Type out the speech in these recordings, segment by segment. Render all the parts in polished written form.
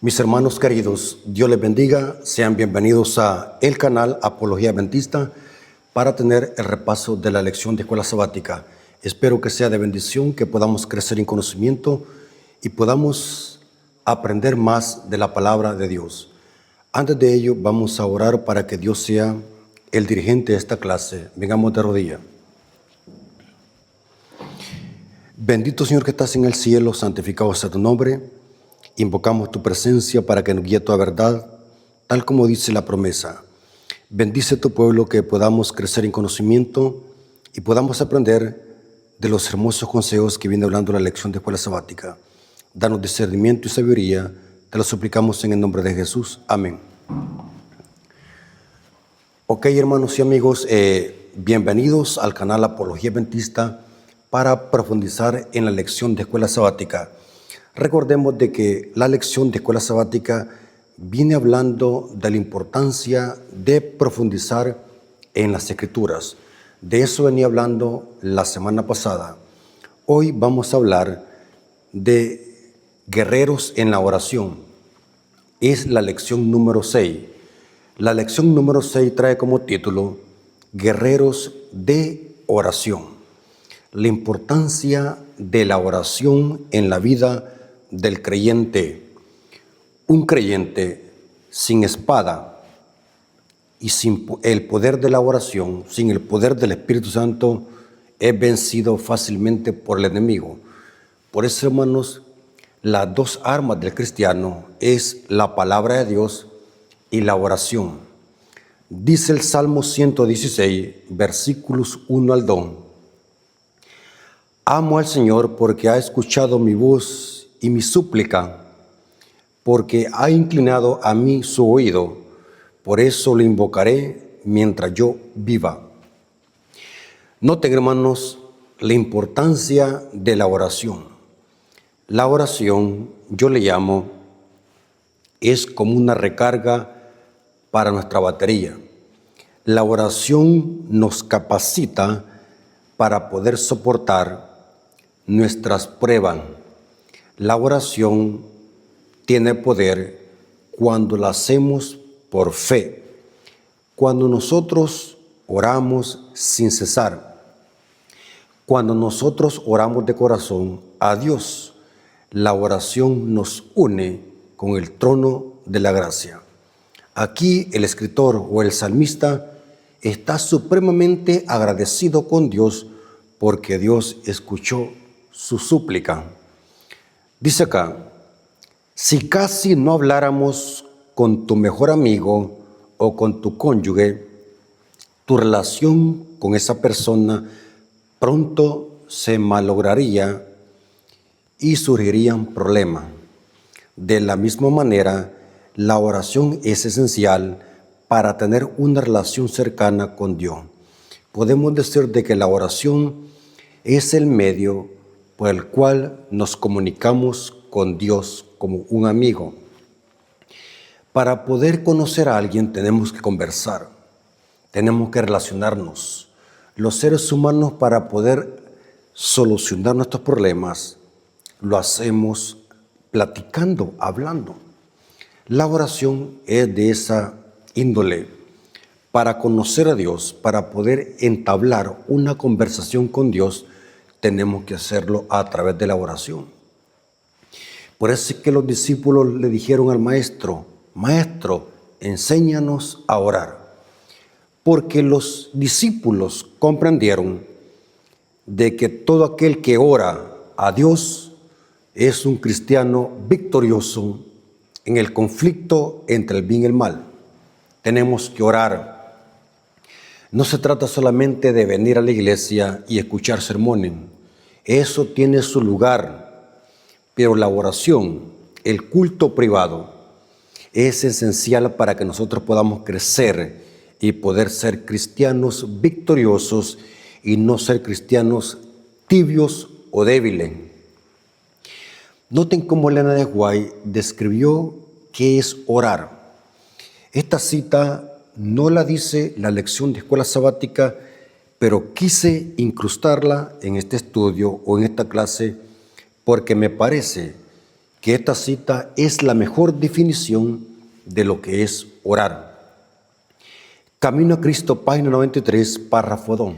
Mis hermanos queridos, Dios les bendiga. Sean bienvenidos a el canal Apología Adventista para tener el repaso de la lección de escuela sabática. Espero que sea de bendición, que podamos crecer en conocimiento y podamos aprender más de la palabra de Dios. Antes de ello, vamos a orar para que Dios sea el dirigente de esta clase. Vengamos de rodillas. Bendito Señor que estás en el cielo, santificado sea tu nombre. Invocamos tu presencia para que nos guíe toda verdad, tal como dice la promesa. Bendice tu pueblo, que podamos crecer en conocimiento y podamos aprender de los hermosos consejos que viene hablando la lección de escuela sabática. Danos discernimiento y sabiduría, te lo suplicamos en el nombre de Jesús. Amén. Ok, hermanos y amigos, bienvenidos al canal Apología Adventista para profundizar en la lección de escuela sabática. Recordemos de que la lección de escuela sabática viene hablando de la importancia de profundizar en las Escrituras. De eso venía hablando la semana pasada. Hoy vamos a hablar de guerreros en la oración. Es la lección número 6. La lección número 6 trae como título Guerreros de oración. La importancia de la oración en la vida del creyente. Un creyente sin espada y sin el poder de la oración, sin el poder del Espíritu Santo, es vencido fácilmente por el enemigo. Por eso, hermanos, las dos armas del cristiano es la palabra de Dios y la oración. Dice el Salmo 116, versículos 1 al 2. Amo al Señor porque ha escuchado mi voz y mi súplica, porque ha inclinado a mí su oído, por eso lo invocaré mientras yo viva. Noten, hermanos, la importancia de la oración. La oración, yo le llamo, es como una recarga para nuestra batería. La oración nos capacita para poder soportar nuestras pruebas. La oración tiene poder cuando la hacemos por fe, cuando nosotros oramos sin cesar, cuando nosotros oramos de corazón a Dios. La oración nos une con el trono de la gracia. Aquí el escritor o el salmista está supremamente agradecido con Dios porque Dios escuchó su súplica. Dice acá, si casi no habláramos con tu mejor amigo o con tu cónyuge, tu relación con esa persona pronto se malograría y surgirían problemas. De la misma manera, la oración es esencial para tener una relación cercana con Dios. Podemos decir de que la oración es el medio por el cual nos comunicamos con Dios como un amigo. Para poder conocer a alguien tenemos que conversar, tenemos que relacionarnos. Los seres humanos, para poder solucionar nuestros problemas, lo hacemos platicando, hablando. La oración es de esa índole. Para conocer a Dios, para poder entablar una conversación con Dios, tenemos que hacerlo a través de la oración. Por eso es que los discípulos le dijeron al maestro, Maestro, enséñanos a orar. Porque los discípulos comprendieron de que todo aquel que ora a Dios es un cristiano victorioso en el conflicto entre el bien y el mal. Tenemos que orar. No se trata solamente de venir a la iglesia y escuchar sermones. Eso tiene su lugar, pero la oración, el culto privado, es esencial para que nosotros podamos crecer y poder ser cristianos victoriosos y no ser cristianos tibios o débiles. Noten cómo Elena de White describió qué es orar. Esta cita no la dice la lección de escuela sabática, pero quise incrustarla en este estudio o en esta clase porque me parece que esta cita es la mejor definición de lo que es orar. Camino a Cristo, página 93, párrafo 2.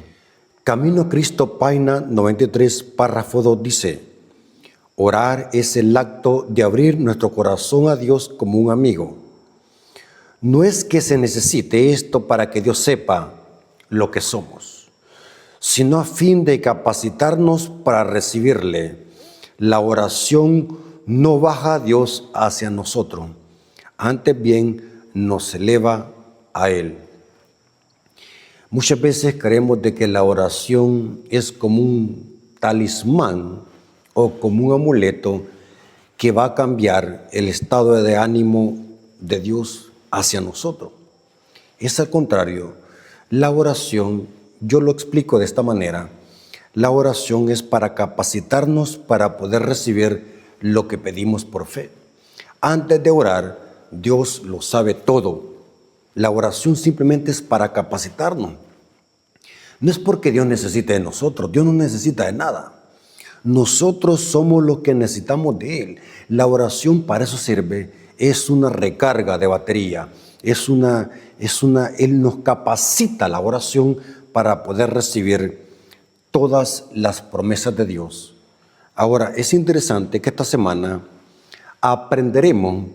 Camino a Cristo, página 93, párrafo 2 dice: orar es el acto de abrir nuestro corazón a Dios como un amigo. No es que se necesite esto para que Dios sepa lo que somos, sino a fin de capacitarnos para recibirle. La oración no baja a Dios hacia nosotros, antes bien nos eleva a Él. Muchas veces creemos de que la oración es como un talismán o como un amuleto que va a cambiar el estado de ánimo de Dios hacia nosotros. Es al contrario. La oración, yo lo explico de esta manera, la oración es para capacitarnos para poder recibir lo que pedimos por fe. Antes de orar, Dios lo sabe todo. La oración simplemente es para capacitarnos. No es porque Dios necesite de nosotros, Dios no necesita de nada. Nosotros somos los que necesitamos de Él. La oración para eso sirve, es una recarga de batería, Él nos capacita la oración para poder recibir todas las promesas de Dios. Ahora, es interesante que esta semana aprenderemos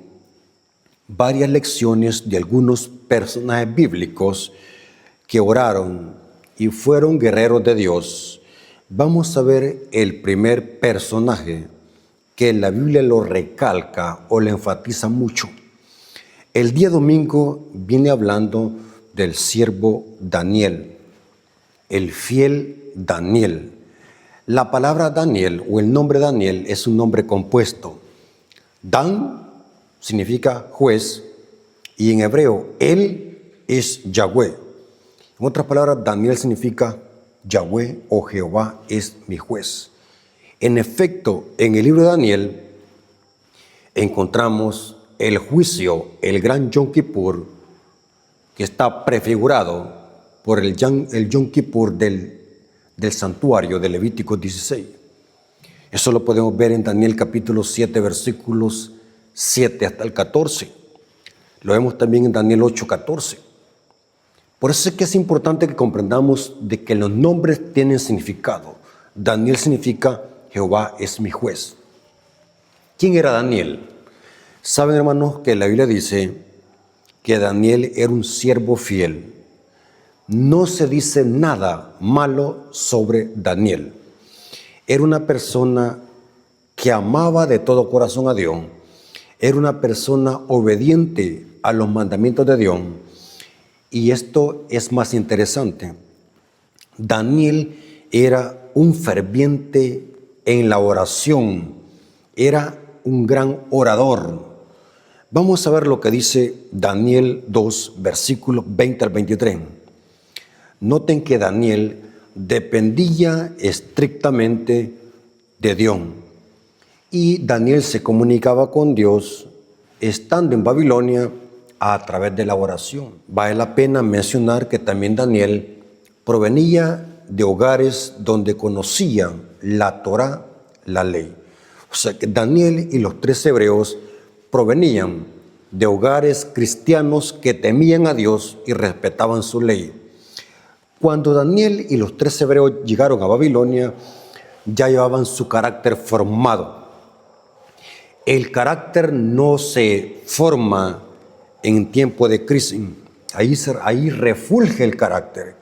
varias lecciones de algunos personajes bíblicos que oraron y fueron guerreros de Dios. Vamos a ver el primer personaje que la Biblia lo recalca o le enfatiza mucho. El día domingo viene hablando del siervo Daniel, el fiel Daniel. La palabra Daniel o el nombre Daniel es un nombre compuesto. Dan significa juez y en hebreo él es Yahweh. En otras palabras, Daniel significa Yahweh o Jehová es mi juez. En efecto, en el libro de Daniel encontramos el juicio, el gran Yom Kippur, que está prefigurado por el Yom Kippur del santuario de Levítico 16. Eso lo podemos ver en Daniel capítulo 7, versículos 7 hasta el 14. Lo vemos también en Daniel 8, 14. Por eso es que es importante que comprendamos de que los nombres tienen significado. Daniel significa Jehová es mi juez. ¿Quién era Daniel? Saben, hermanos, que la Biblia dice que Daniel era un siervo fiel. No se dice nada malo sobre Daniel. Era una persona que amaba de todo corazón a Dios. Era una persona obediente a los mandamientos de Dios. Y esto es más interesante. Daniel era un ferviente en la oración. Era un gran orador. Vamos a ver lo que dice Daniel 2, versículos 20 al 23. Noten que Daniel dependía estrictamente de Dios. Y Daniel se comunicaba con Dios estando en Babilonia a través de la oración. Vale la pena mencionar que también Daniel provenía de hogares donde conocían la Torá, la ley. O sea que Daniel y los 3 hebreos provenían de hogares cristianos que temían a Dios y respetaban su ley. Cuando Daniel y los 3 hebreos llegaron a Babilonia, ya llevaban su carácter formado. El carácter no se forma en tiempo de crisis. Ahí refulge el carácter.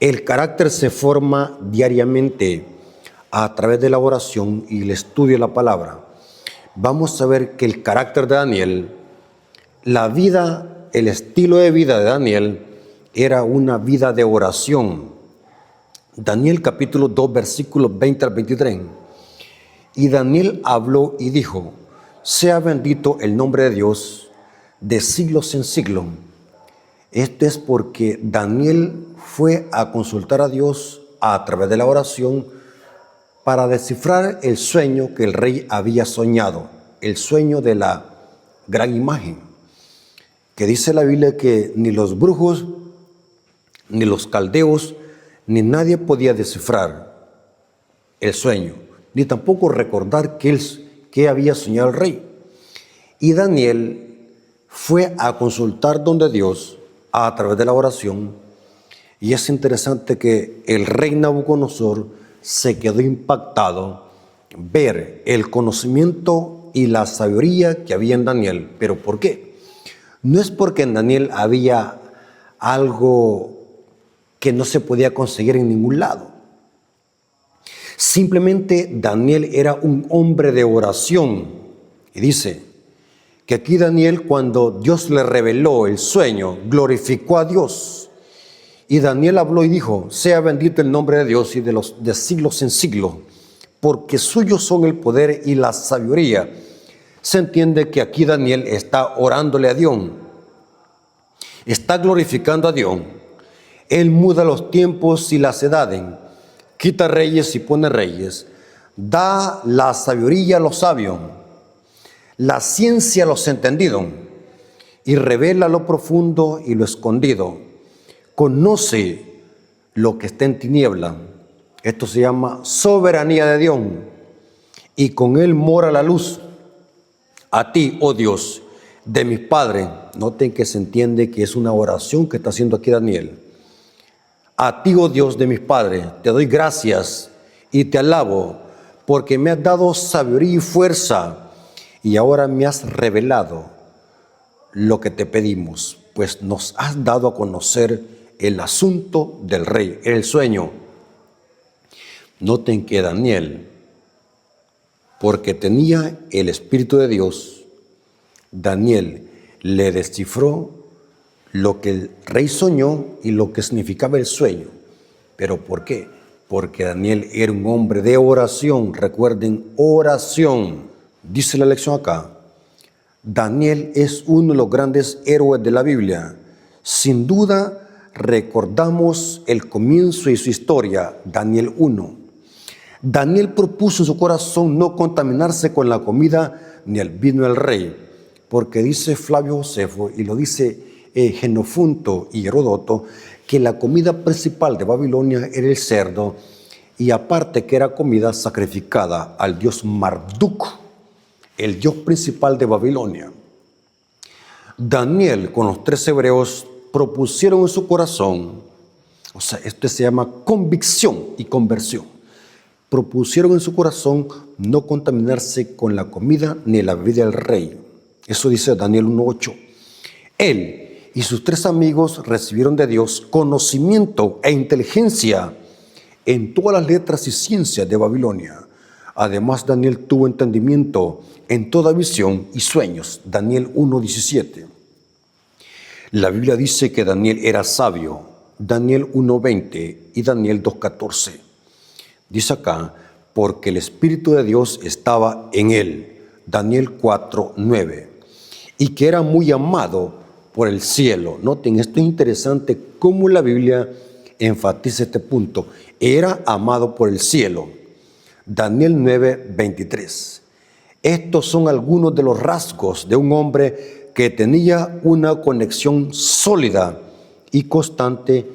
El carácter se forma diariamente a través de la oración y el estudio de la palabra. Vamos a ver que el carácter de Daniel, la vida, el estilo de vida de Daniel era una vida de oración. Daniel capítulo 2, versículos 20 al 23. Y Daniel habló y dijo: sea bendito el nombre de Dios de siglos en siglos. Esto es porque Daniel fue a consultar a Dios a través de la oración para descifrar el sueño que el rey había soñado, el sueño de la gran imagen, que dice la Biblia que ni los brujos, ni los caldeos, ni nadie podía descifrar el sueño, ni tampoco recordar qué qué había soñado el rey. Y Daniel fue a consultar donde Dios a través de la oración. Y es interesante que el rey Nabucodonosor se quedó impactado ver el conocimiento y la sabiduría que había en Daniel. ¿Pero por qué? No es porque en Daniel había algo que no se podía conseguir en ningún lado. Simplemente Daniel era un hombre de oración. Y dice que aquí Daniel, cuando Dios le reveló el sueño, glorificó a Dios. Y Daniel habló y dijo: sea bendito el nombre de Dios y de siglos en siglos, porque suyos son el poder y la sabiduría. Se entiende que aquí Daniel está orándole a Dios, está glorificando a Dios. Él muda los tiempos y las edades, quita reyes y pone reyes, da la sabiduría a los sabios, la ciencia a los entendidos, y revela lo profundo y lo escondido. Conoce lo que está en tiniebla. Esto se llama soberanía de Dios, y con él mora la luz. A ti, oh Dios, de mis padres. Noten que se entiende que es una oración que está haciendo aquí Daniel. A ti, oh Dios de mis padres, te doy gracias y te alabo, porque me has dado sabiduría y fuerza, y ahora me has revelado lo que te pedimos, pues nos has dado a conocer el asunto del rey, el sueño. Noten que Daniel, porque tenía el Espíritu de Dios, Daniel le descifró lo que el rey soñó y lo que significaba el sueño. ¿Pero por qué? Porque Daniel era un hombre de oración. Recuerden, oración. Dice la lección acá: Daniel es uno de los grandes héroes de la Biblia. Sin duda, recordamos el comienzo y su historia, Daniel 1. Daniel propuso en su corazón no contaminarse con la comida ni el vino del rey, porque dice Flavio Josefo, y lo dice Genofonto y Heródoto, que la comida principal de Babilonia era el cerdo, y aparte que era comida sacrificada al dios Marduk, el dios principal de Babilonia. Daniel con los 3 hebreos propusieron en su corazón, o sea, esto se llama convicción y conversión, propusieron en su corazón no contaminarse con la comida ni la bebida del rey. Eso dice Daniel 1:8. Él y sus 3 amigos recibieron de Dios conocimiento e inteligencia en todas las letras y ciencias de Babilonia. Además, Daniel tuvo entendimiento en toda visión y sueños. Daniel 1:17. La Biblia dice que Daniel era sabio. Daniel 1:20 y Daniel 2:14. Dice acá, porque el Espíritu de Dios estaba en él. Daniel 4:9. Y que era muy amado por el cielo. Noten, esto es interesante cómo la Biblia enfatiza este punto. Era amado por el cielo. Daniel 9:23. Estos son algunos de los rasgos de un hombre que tenía una conexión sólida y constante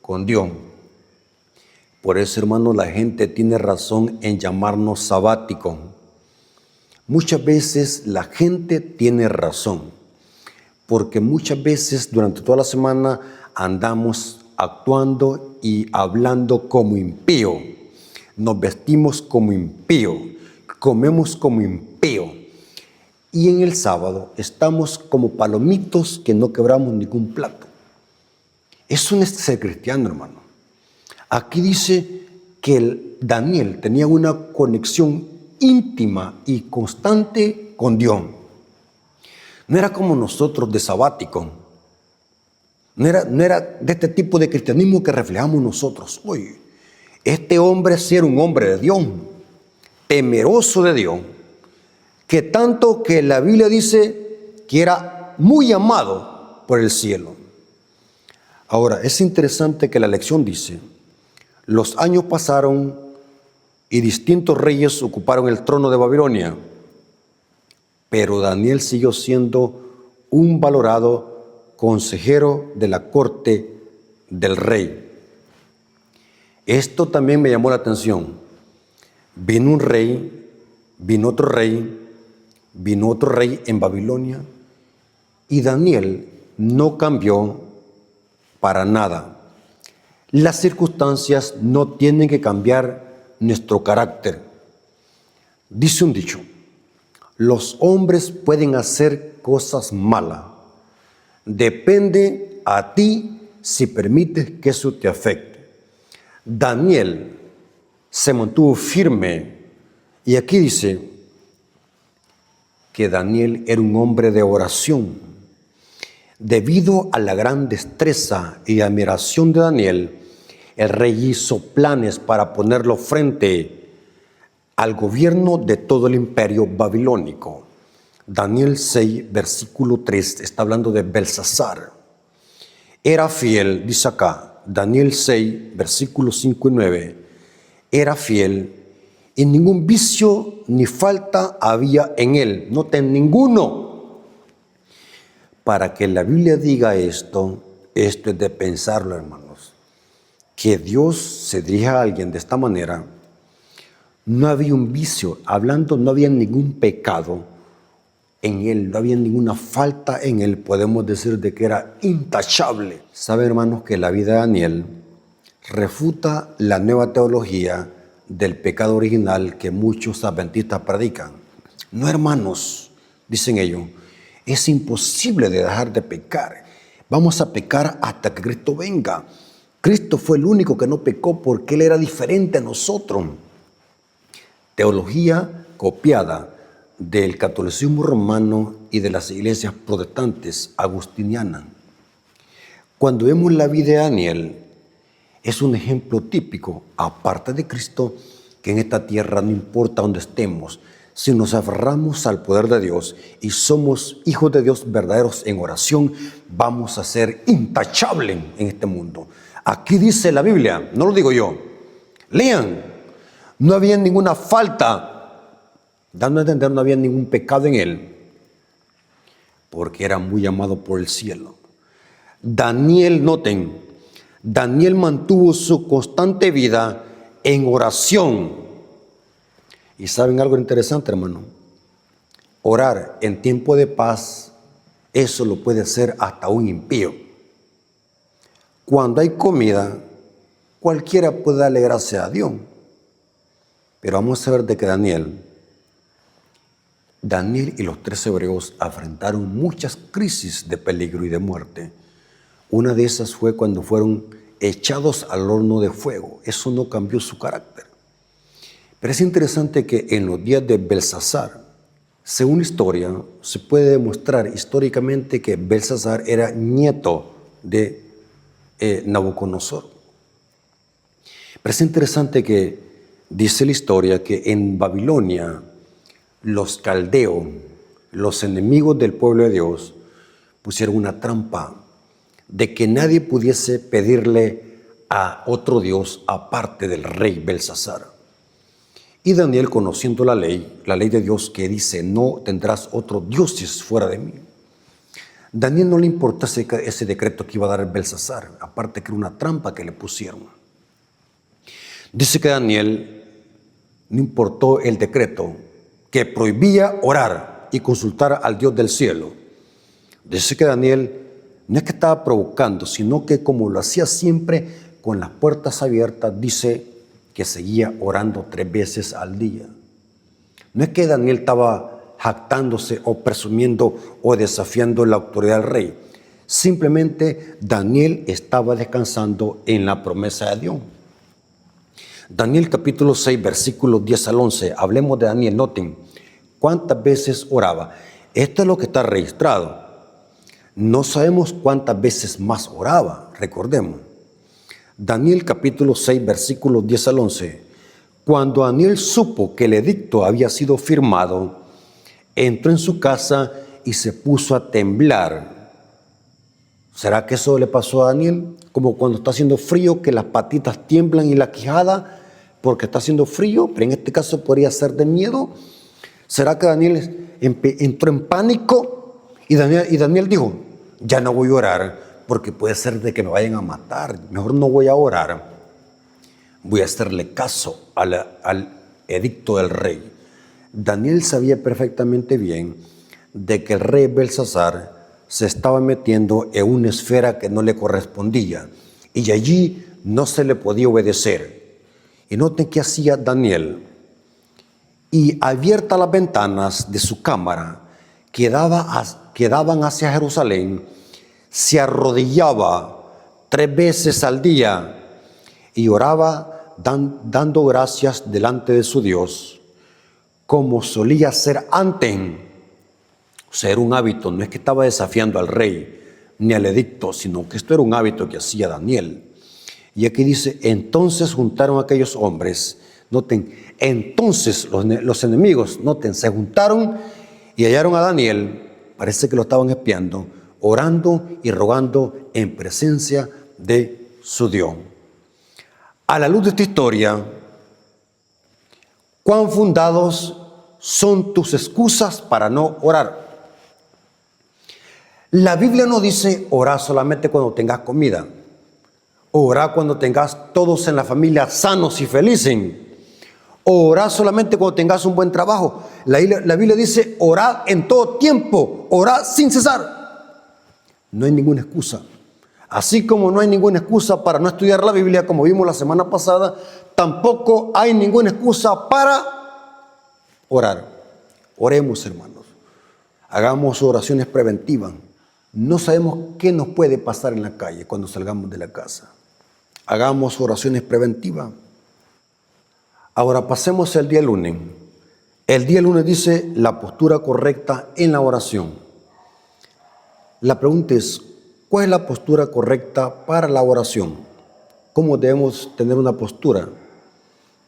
con Dios. Por eso, hermanos, la gente tiene razón en llamarnos sabáticos. Muchas veces la gente tiene razón, porque muchas veces durante toda la semana andamos actuando y hablando como impío. Nos vestimos como impío, comemos como impío. Y en el sábado estamos como palomitos que no quebramos ningún plato. Eso no es ser cristiano, hermano. Aquí dice que Daniel tenía una conexión íntima y constante con Dios. No era como nosotros de sabático. No era de este tipo de cristianismo que reflejamos nosotros. Oye, este hombre sí era un hombre de Dios, temeroso de Dios, que tanto que la Biblia dice que era muy amado por el cielo. Ahora, es interesante que la lección dice: los años pasaron y distintos reyes ocuparon el trono de Babilonia, pero Daniel siguió siendo un valorado consejero de la corte del rey. Esto también me llamó la atención. Vino un rey, vino otro rey, vino otro rey en Babilonia y Daniel no cambió para nada. Las circunstancias no tienen que cambiar nuestro carácter. Dice un dicho: los hombres pueden hacer cosas malas. Depende a ti si permites que eso te afecte. Daniel se mantuvo firme y aquí dice que Daniel era un hombre de oración. Debido a la gran destreza y admiración de Daniel, el rey hizo planes para ponerlo frente al gobierno de todo el imperio babilónico. Daniel 6, versículo 3, está hablando de Belsasar. Era fiel, dice acá, Daniel 6, versículos 5 y 9, era fiel y ningún vicio ni falta había en él. Noten, ninguno. Para que la Biblia diga esto es de pensarlo, hermanos. Que Dios se dirija a alguien de esta manera. No había un vicio, hablando, no había ningún pecado en él, no había ninguna falta en él. Podemos decir de que era intachable. Sabe, hermanos, que la vida de Daniel refuta la nueva teología del pecado original que muchos adventistas predican. No, hermanos, dicen ellos, es imposible de dejar de pecar. Vamos a pecar hasta que Cristo venga. Cristo fue el único que no pecó porque Él era diferente a nosotros. Teología copiada del catolicismo romano y de las iglesias protestantes agustinianas. Cuando vemos la vida de Daniel, es un ejemplo típico, aparte de Cristo, que en esta tierra no importa dónde estemos, si nos aferramos al poder de Dios y somos hijos de Dios verdaderos en oración, vamos a ser intachables en este mundo. Aquí dice la Biblia, no lo digo yo, lean, no había ninguna falta, dando a entender no había ningún pecado en él, porque era muy amado por el cielo. Daniel, noten, Daniel mantuvo su constante vida en oración. Y saben algo interesante, hermano, orar en tiempo de paz, eso lo puede hacer hasta un impío. Cuando hay comida, cualquiera puede alegrarse a Dios. Pero vamos a ver de que Daniel y los 3 hebreos afrontaron muchas crisis de peligro y de muerte. Una de esas fue cuando fueron echados al horno de fuego. Eso no cambió su carácter. Pero es interesante que en los días de Belsasar, según la historia, se puede demostrar históricamente que Belsasar era nieto de Nabucodonosor. Pero es interesante que dice la historia que en Babilonia los caldeos, los enemigos del pueblo de Dios, pusieron una trampa de que nadie pudiese pedirle a otro Dios aparte del rey Belsasar. Y Daniel, conociendo la ley de Dios que dice, no tendrás otros dioses fuera de mí. Daniel no le importó ese decreto que iba a dar el Belsasar, aparte que era una trampa que le pusieron. Dice que Daniel no importó el decreto que prohibía orar y consultar al Dios del cielo. Dice que Daniel no es que estaba provocando, sino que como lo hacía siempre con las puertas abiertas, dice que seguía orando 3 veces al día. No es que Daniel estaba jactándose o presumiendo o desafiando la autoridad del rey. Simplemente Daniel estaba descansando en la promesa de Dios. Daniel capítulo 6, versículos 10 al 11. Hablemos de Daniel. Noten cuántas veces oraba. Esto es lo que está registrado. No sabemos cuántas veces más oraba, recordemos. Daniel capítulo 6, versículos 10 al 11. Cuando Daniel supo que el edicto había sido firmado, entró en su casa y se puso a temblar. ¿Será que eso le pasó a Daniel? Como cuando está haciendo frío, que las patitas tiemblan y la quijada porque está haciendo frío, pero en este caso podría ser de miedo. ¿Será que Daniel entró en pánico? Y Daniel dijo, ya no voy a orar porque puede ser de que me vayan a matar. Mejor no voy a orar. Voy a hacerle caso al edicto del rey. Daniel sabía perfectamente bien de que el rey Belsasar se estaba metiendo en una esfera que no le correspondía y allí no se le podía obedecer. Y noten qué hacía Daniel. Y abiertas las ventanas de su cámara que daban hacia Jerusalén, se arrodillaba 3 veces al día y oraba dando gracias delante de su Dios, como solía hacer antes. O sea, era un hábito, no es que estaba desafiando al rey ni al edicto, sino que esto era un hábito que hacía Daniel. Y aquí dice, entonces juntaron a aquellos hombres, noten, entonces los enemigos, noten, se juntaron y hallaron a Daniel, parece que lo estaban espiando, orando y rogando en presencia de su Dios. A la luz de esta historia, ¿cuán fundados son tus excusas para no orar? La Biblia no dice orar solamente cuando tengas comida, orar cuando tengas todos en la familia sanos y felices, orar solamente cuando tengas un buen trabajo. La Biblia dice orar en todo tiempo, orar sin cesar. No hay ninguna excusa. Así como no hay ninguna excusa para no estudiar la Biblia, como vimos la semana pasada, tampoco hay ninguna excusa para orar. Oremos, hermanos. Hagamos oraciones preventivas. No sabemos qué nos puede pasar en la calle cuando salgamos de la casa. Hagamos oraciones preventivas. Ahora pasemos al día lunes. El día lunes dice la postura correcta en la oración. La pregunta es, ¿cuál es la postura correcta para la oración? ¿Cómo debemos tener una postura?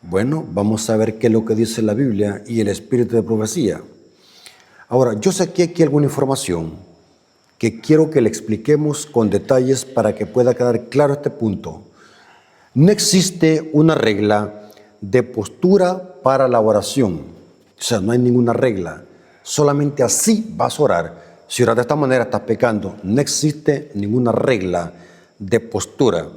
Bueno, vamos a ver qué es lo que dice la Biblia y el espíritu de profecía. Ahora, yo saqué aquí alguna información que quiero que le expliquemos con detalles para que pueda quedar claro este punto. No existe una regla de postura para la oración. O sea, no hay ninguna regla. Solamente así vas a orar. Si oras de esta manera estás pecando. No existe ninguna regla de postura,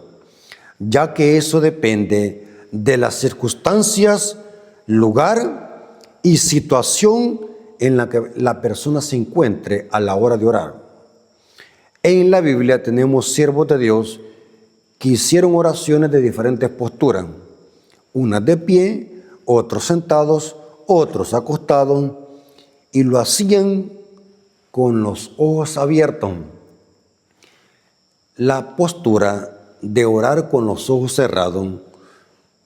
ya que eso depende de las circunstancias, lugar y situación en la que la persona se encuentre a la hora de orar. En la Biblia tenemos siervos de Dios que hicieron oraciones de diferentes posturas, unas de pie, otros sentados, otros acostados, y lo hacían con los ojos abiertos. La postura de orar con los ojos cerrados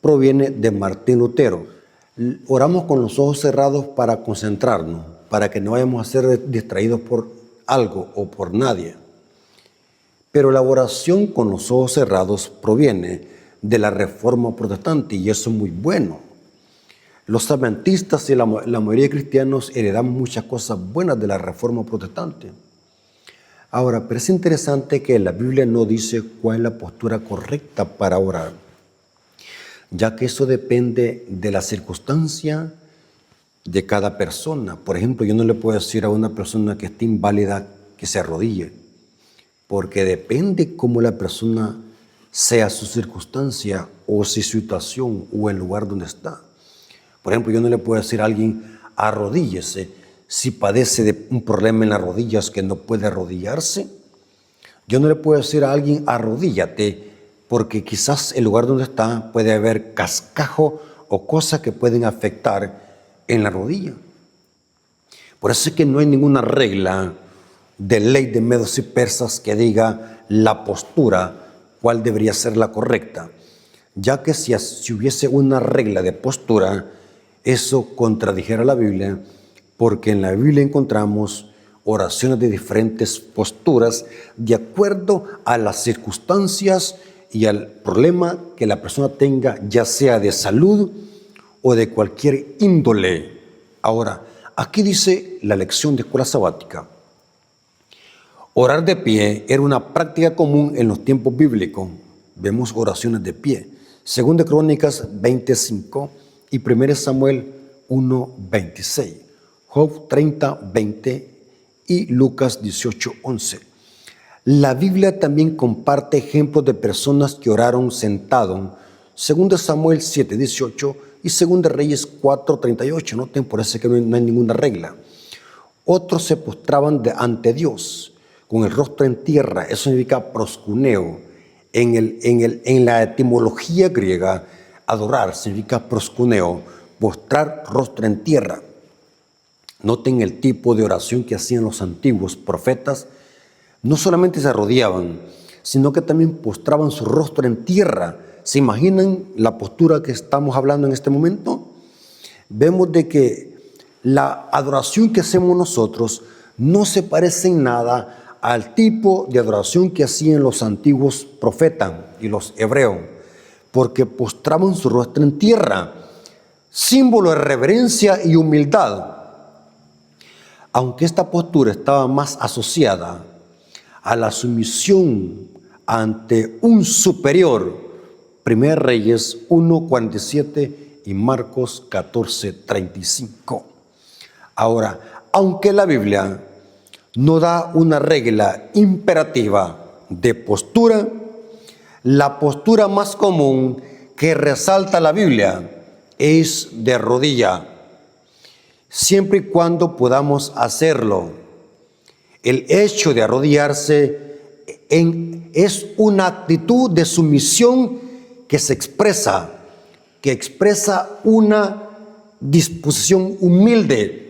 proviene de Martín Lutero. Oramos con los ojos cerrados para concentrarnos, para que no vayamos a ser distraídos por algo o por nadie. Pero la oración con los ojos cerrados proviene de la Reforma Protestante y eso es muy bueno. Los adventistas y la mayoría de cristianos heredamos muchas cosas buenas de la Reforma Protestante. Ahora, pero es interesante que la Biblia no dice cuál es la postura correcta para orar, ya que eso depende de la circunstancia de cada persona. Por ejemplo, yo no le puedo decir a una persona que esté inválida que se arrodille, porque depende cómo la persona sea su circunstancia o su situación o el lugar donde está. Por ejemplo, yo no le puedo decir a alguien arrodíllese si padece de un problema en las rodillas que no puede arrodillarse. Yo no le puedo decir a alguien arrodíllate porque quizás el lugar donde está puede haber cascajo o cosas que pueden afectar en la rodilla. Por eso es que no hay ninguna regla de ley de medos y persas que diga la postura, cuál debería ser la correcta, ya que si hubiese una regla de postura, eso contradijera la Biblia, porque en la Biblia encontramos oraciones de diferentes posturas de acuerdo a las circunstancias y al problema que la persona tenga, ya sea de salud o de cualquier índole. Ahora, aquí dice la lección de escuela sabática. Orar de pie era una práctica común en los tiempos bíblicos. Vemos oraciones de pie. Según de Crónicas 25 y 1 Samuel 1:26. Job 30:20 y Lucas 18:11. La Biblia también comparte ejemplos de personas que oraron sentados 2 Samuel 7:18 y 2 Reyes 4:38. Noten, por eso que no hay ninguna regla. Otros se postraban ante Dios con el rostro en tierra. Eso significa proscuneo. En la etimología griega, adorar significa proscuneo, postrar rostro en tierra. Noten el tipo de oración que hacían los antiguos profetas. No solamente se arrodillaban, sino que también postraban su rostro en tierra. ¿Se imaginan la postura que estamos hablando en este momento? Vemos de que la adoración que hacemos nosotros no se parece en nada al tipo de adoración que hacían los antiguos profetas y los hebreos, porque postraban su rostro en tierra, símbolo de reverencia y humildad. Aunque esta postura estaba más asociada a la sumisión ante un superior, 1 Reyes 1:47 y Marcos 14:35. Ahora, aunque la Biblia no da una regla imperativa de postura, la postura más común que resalta la Biblia es de rodilla, siempre y cuando podamos hacerlo. El hecho de arrodillarse es una actitud de sumisión que expresa una disposición humilde.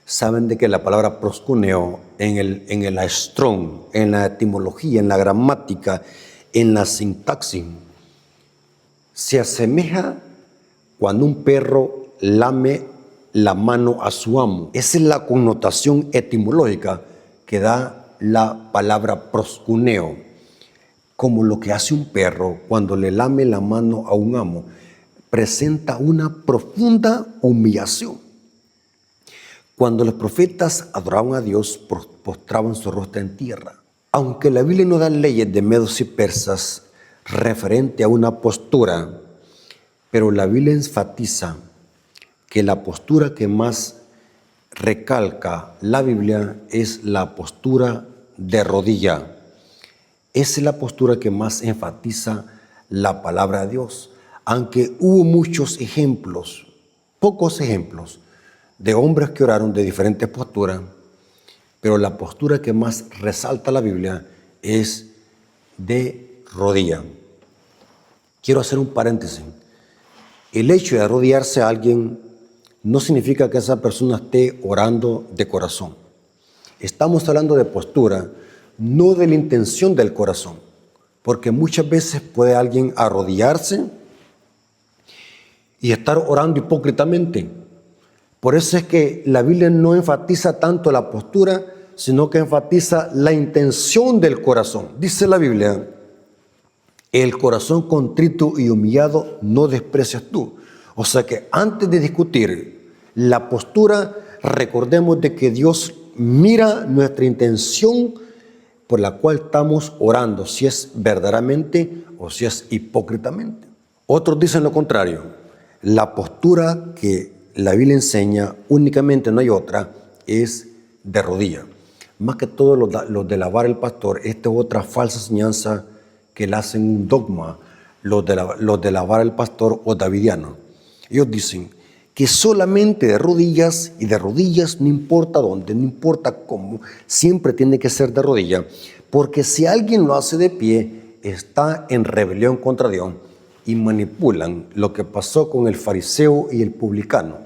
Saben de que la palabra proscuneo en el strong, en la etimología, en la gramática, en la sintaxis, se asemeja cuando un perro lame la mano a su amo. Esa es la connotación etimológica que da la palabra proscuneo, como lo que hace un perro cuando le lame la mano a un amo. Presenta una profunda humillación. Cuando los profetas adoraban a Dios, postraban su rostro en tierra. Aunque la Biblia no da leyes de medos y persas referente a una postura, pero la Biblia enfatiza que la postura que más recalca la Biblia es la postura de rodilla. Esa es la postura que más enfatiza la palabra de Dios. Aunque hubo muchos ejemplos, pocos ejemplos, de hombres que oraron de diferentes posturas, pero la postura que más resalta la Biblia es de rodilla. Quiero hacer un paréntesis. El hecho de arrodillarse a alguien no significa que esa persona esté orando de corazón. Estamos hablando de postura, no de la intención del corazón, porque muchas veces puede alguien arrodillarse y estar orando hipócritamente. Por eso es que la Biblia no enfatiza tanto la postura, sino que enfatiza la intención del corazón. Dice la Biblia, el corazón contrito y humillado no desprecias tú. O sea que antes de discutir la postura, recordemos de que Dios mira nuestra intención por la cual estamos orando, si es verdaderamente o si es hipócritamente. Otros dicen lo contrario. La postura que la Biblia enseña, únicamente no hay otra, es de rodilla. Más que todo los de lavar el pastor, esta es otra falsa enseñanza que le hacen un dogma, los de lavar el pastor o davidianos. Ellos dicen que solamente de rodillas, y de rodillas no importa dónde, no importa cómo, siempre tiene que ser de rodilla, porque si alguien lo hace de pie, está en rebelión contra Dios y manipulan lo que pasó con el fariseo y el publicano.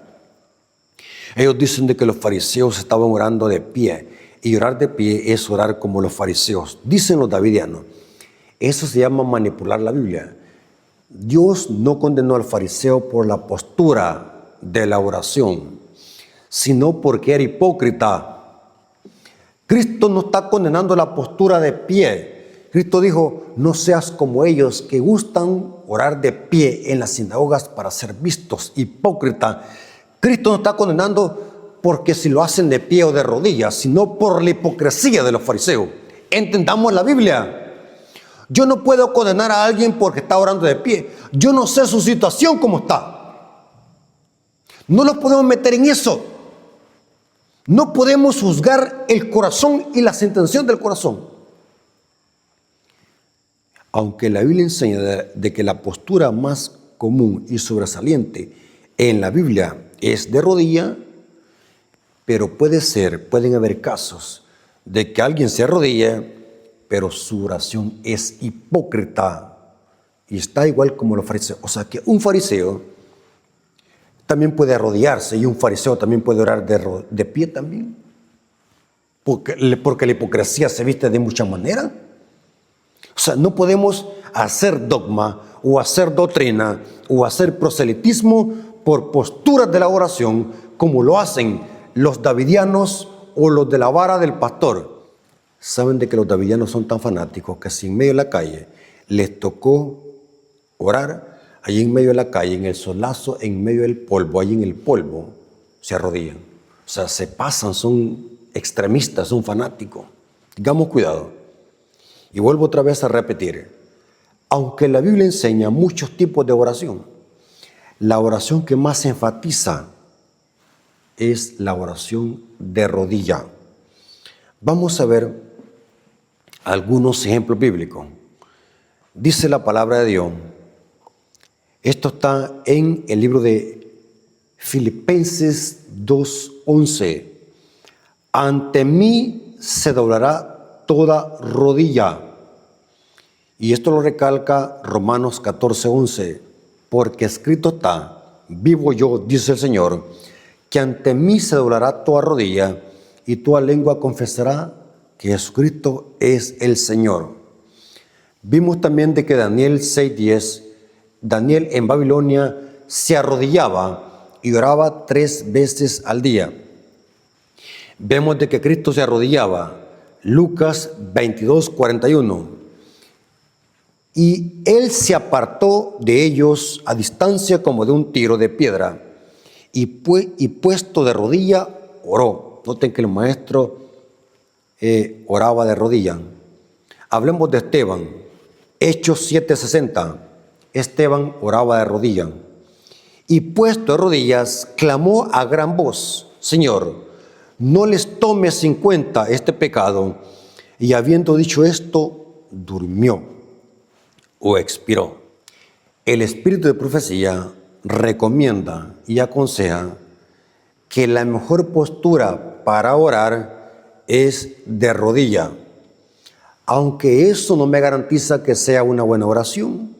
Ellos dicen de que los fariseos estaban orando de pie, y orar de pie es orar como los fariseos. Dicen los davidianos, eso se llama manipular la Biblia. Dios no condenó al fariseo por la postura de la oración, sino porque era hipócrita. Cristo no está condenando la postura de pie. Cristo dijo, no seas como ellos que gustan orar de pie en las sinagogas para ser vistos, hipócrita. Cristo no está condenando porque si lo hacen de pie o de rodillas, sino por la hipocresía de los fariseos. Entendamos la Biblia. Yo no puedo condenar a alguien porque está orando de pie. Yo no sé su situación cómo está. No los podemos meter en eso. No podemos juzgar el corazón y las intenciones del corazón. Aunque la Biblia enseña de que la postura más común y sobresaliente en la Biblia es de rodilla, pero pueden haber casos de que alguien se arrodilla, pero su oración es hipócrita y está igual como los fariseos. O sea que un fariseo también puede arrodillarse y un fariseo también puede orar de pie también. Porque la hipocresía se viste de muchas maneras. O sea, no podemos hacer dogma o hacer doctrina o hacer proselitismo por posturas de la oración como lo hacen los davidianos o los de la vara del pastor. Saben de que los davidianos son tan fanáticos que si en medio de la calle les tocó orar, allí en medio de la calle, en el solazo, en medio del polvo, allí en el polvo, se arrodillan. O sea, se pasan, son extremistas, son fanáticos. Tengamos cuidado. Y vuelvo otra vez a repetir, aunque la Biblia enseña muchos tipos de oración, la oración que más se enfatiza es la oración de rodilla. Vamos a ver algunos ejemplos bíblicos. Dice la palabra de Dios, esto está en el libro de Filipenses 2:11. Ante mí se doblará toda rodilla. Y esto lo recalca Romanos 14:11. Porque escrito está, vivo yo, dice el Señor, que ante mí se doblará toda rodilla y toda lengua confesará que Jesucristo es el Señor. Vimos también de que Daniel 6:10, Daniel en Babilonia se arrodillaba y oraba 3 veces al día. Vemos de que Cristo se arrodillaba, Lucas 22:41. Y él se apartó de ellos a distancia como de un tiro de piedra, y puesto de rodilla, oró. Noten que el maestro oraba de rodilla. Hablemos de Esteban, Hechos 7:60. Esteban oraba de rodilla. Y puesto de rodillas, clamó a gran voz, Señor, no les tomes en cuenta este pecado. Y habiendo dicho esto, durmió o expiró. El espíritu de profecía recomienda y aconseja que la mejor postura para orar es de rodilla, aunque eso no me garantiza que sea una buena oración,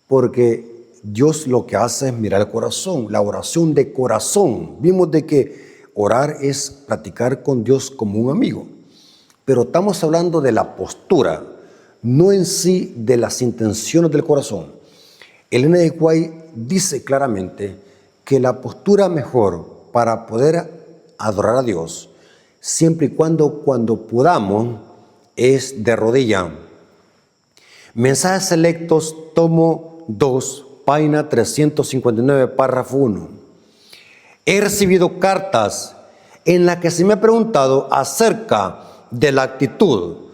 porque Dios lo que hace es mirar el corazón, la oración de corazón. Vimos de que orar es platicar con Dios como un amigo, pero estamos hablando de la postura, no en sí de las intenciones del corazón. Ellen G. White dice claramente que la postura mejor para poder adorar a Dios, siempre y cuando podamos, es de rodilla. Mensajes selectos, tomo 2, página 359, párrafo 1. He recibido cartas en las que se me ha preguntado acerca de la actitud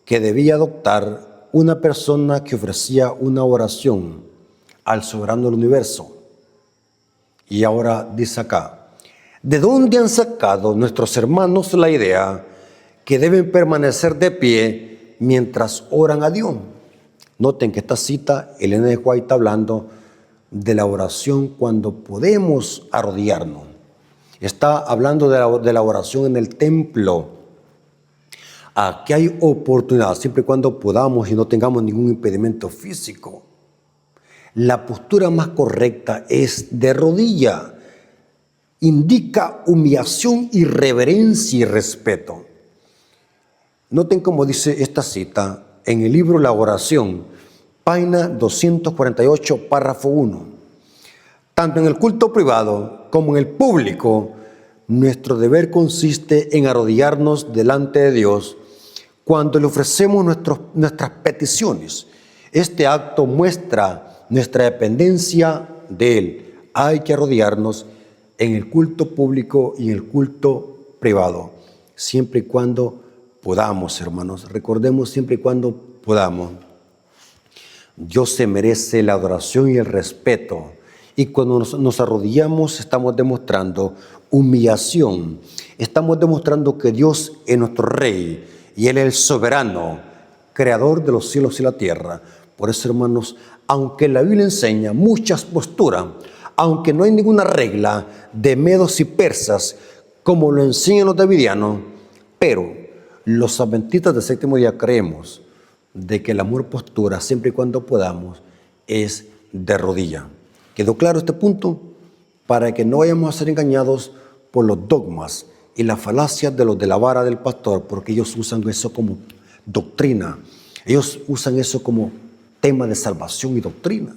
que debía adoptar una persona que ofrecía una oración al soberano del universo. Y ahora dice acá, ¿de dónde han sacado nuestros hermanos la idea que deben permanecer de pie mientras oran a Dios? Noten que esta cita, Ellen G. White está hablando de la oración cuando podemos arrodillarnos. Está hablando de la oración en el templo. Aquí hay oportunidad, siempre y cuando podamos y no tengamos ningún impedimento físico. La postura más correcta es de rodilla. Indica humillación y reverencia y respeto. Noten cómo dice esta cita en el libro La Oración, página 248, párrafo 1. Tanto en el culto privado como en el público, nuestro deber consiste en arrodillarnos delante de Dios cuando le ofrecemos nuestras peticiones. Este acto muestra nuestra dependencia de Él. Hay que arrodillarnos en el culto público y en el culto privado, siempre y cuando podamos, hermanos. Recordemos, siempre y cuando podamos. Dios se merece la adoración y el respeto. Y cuando nos arrodillamos, estamos demostrando humillación. Estamos demostrando que Dios es nuestro Rey y Él es el soberano, creador de los cielos y la tierra. Por eso, hermanos, aunque la Biblia enseña muchas posturas, aunque no hay ninguna regla de medos y persas, como lo enseñan los davidianos, pero los adventistas del séptimo día creemos de que el amor postura, siempre y cuando podamos, es de rodilla. ¿Quedó claro este punto? Para que no vayamos a ser engañados por los dogmas y las falacias de los de la vara del pastor, porque ellos usan eso como doctrina. Ellos usan eso como tema de salvación y doctrina.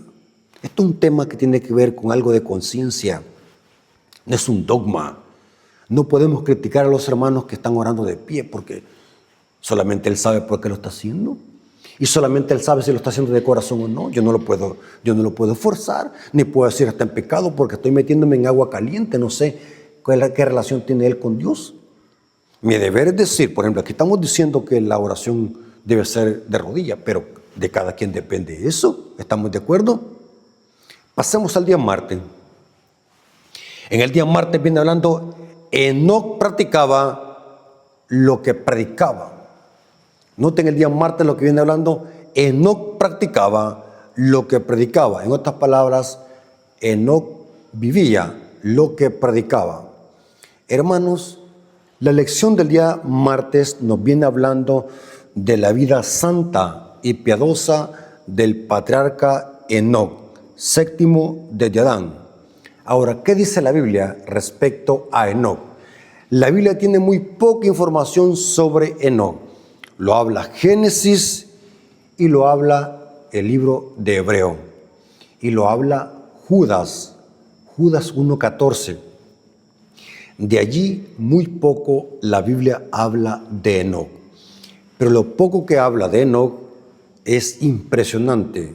Esto es un tema que tiene que ver con algo de conciencia. No es un dogma. No podemos criticar a los hermanos que están orando de pie porque solamente Él sabe por qué lo está haciendo. Y solamente Él sabe si lo está haciendo de corazón o no. Yo no lo puedo forzar, ni puedo decir está en pecado porque estoy metiéndome en agua caliente. No sé qué relación tiene Él con Dios. Mi deber es decir, por ejemplo, aquí estamos diciendo que la oración debe ser de rodillas, pero de cada quien depende eso. ¿Estamos de acuerdo? Pasemos al día martes. En el día martes viene hablando, Enoc practicaba lo que predicaba. Noten el día martes lo que viene hablando, Enoc practicaba lo que predicaba. En otras palabras, Enoc vivía lo que predicaba. Hermanos, la lección del día martes nos viene hablando de la vida santa y piadosa del patriarca Enoc, séptimo desde Adán. Ahora, ¿qué dice la Biblia respecto a Enoc? La Biblia tiene muy poca información sobre Enoc. Lo habla Génesis y lo habla el libro de Hebreo. Y lo habla Judas 1:14. De allí muy poco la Biblia habla de Enoc. Pero lo poco que habla de Enoc es impresionante.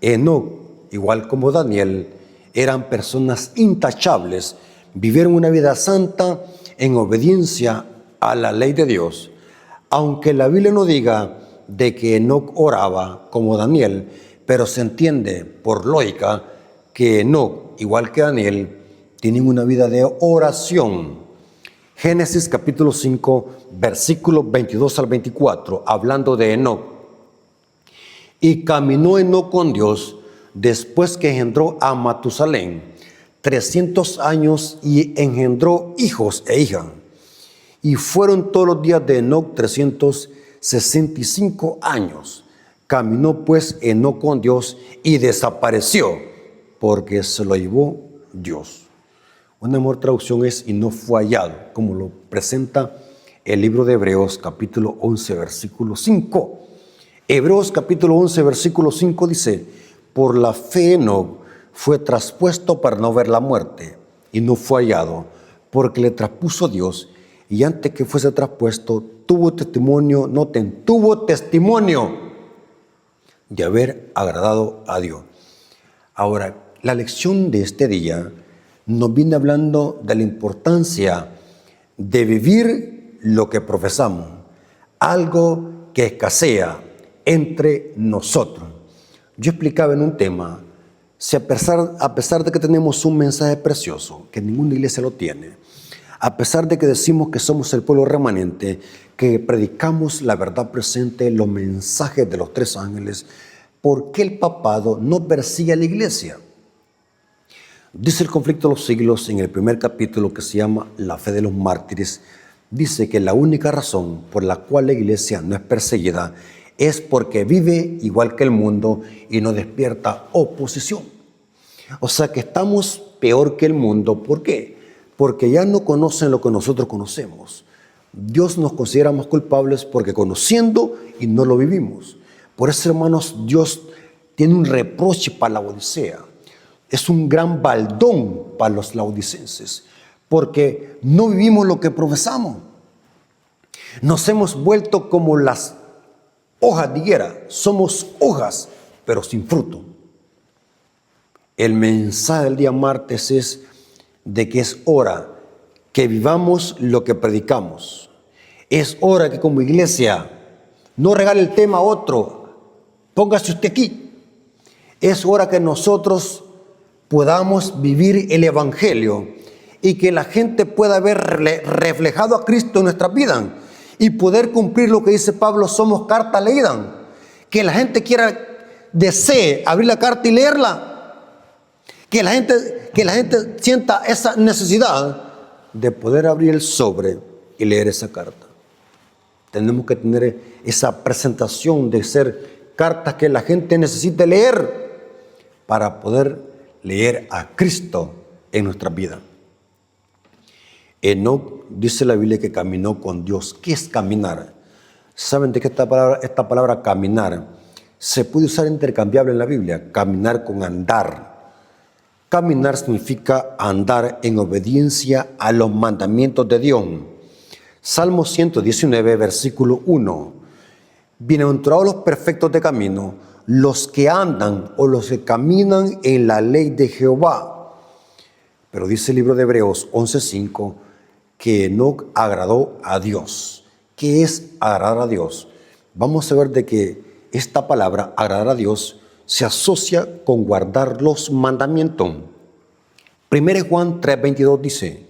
Enoc, igual como Daniel, eran personas intachables, vivieron una vida santa en obediencia a la ley de Dios. Aunque la Biblia no diga de que Enoc oraba como Daniel, pero se entiende por lógica que Enoc, igual que Daniel, tienen una vida de oración. Génesis capítulo 5, versículos 22 al 24, hablando de Enoc. Y caminó Enoc con Dios después que engendró a Matusalén 300 años y engendró hijos e hijas. Y fueron todos los días de Enoc 365 años. Caminó pues Enoc con Dios y desapareció porque se lo llevó Dios. Una mejor traducción es y no fue hallado, como lo presenta el libro de Hebreos capítulo 11 versículo 5. Hebreos capítulo 11 versículo 5 dice: por la fe Enoc fue traspuesto para no ver la muerte y no fue hallado porque le traspuso Dios, y antes que fuese traspuesto tuvo testimonio de haber agradado a Dios. Ahora, la lección de este día nos viene hablando de la importancia de vivir lo que profesamos, algo que escasea entre nosotros. Yo explicaba en un tema, si a pesar de que tenemos un mensaje precioso, que ninguna iglesia lo tiene, a pesar de que decimos que somos el pueblo remanente, que predicamos la verdad presente, los mensajes de los 3 ángeles, ¿por qué el papado no persigue a la iglesia? Dice el conflicto de los siglos en el primer capítulo, que se llama La fe de los mártires, dice que la única razón por la cual la iglesia no es perseguida es porque vive igual que el mundo y no despierta oposición. O sea que estamos peor que el mundo. ¿Por qué? Porque ya no conocen lo que nosotros conocemos. Dios nos considera más culpables porque conociendo y no lo vivimos. Por eso, hermanos, Dios tiene un reproche para la Odisea. Es un gran baldón para los laodicenses, porque no vivimos lo que profesamos. Nos hemos vuelto como las hojas de higuera. Somos hojas, pero sin fruto. El mensaje del día martes es de que es hora que vivamos lo que predicamos. Es hora que como iglesia no regale el tema a otro. Póngase usted aquí. Es hora que nosotros podamos vivir el evangelio y que la gente pueda ver reflejado a Cristo en nuestra vida y poder cumplir lo que dice Pablo, somos carta leída. Que la gente desee abrir la carta y leerla. Que la gente sienta esa necesidad de poder abrir el sobre y leer esa carta. Tenemos que tener esa presentación de ser cartas que la gente necesite leer para poder leer a Cristo en nuestra vida. Enoc, dice la Biblia, que caminó con Dios. ¿Qué es caminar? ¿Saben de qué esta palabra caminar se puede usar intercambiable en la Biblia? Caminar con andar. Caminar significa andar en obediencia a los mandamientos de Dios. Salmo 119, versículo 1. Bienaventurados los perfectos de camino, los que andan o los que caminan en la ley de Jehová. Pero dice el libro de Hebreos 11:5 que Enoc agradó a Dios. ¿Qué es agradar a Dios? Vamos a ver de que esta palabra, agradar a Dios, se asocia con guardar los mandamientos. 1 Juan 3:22 dice,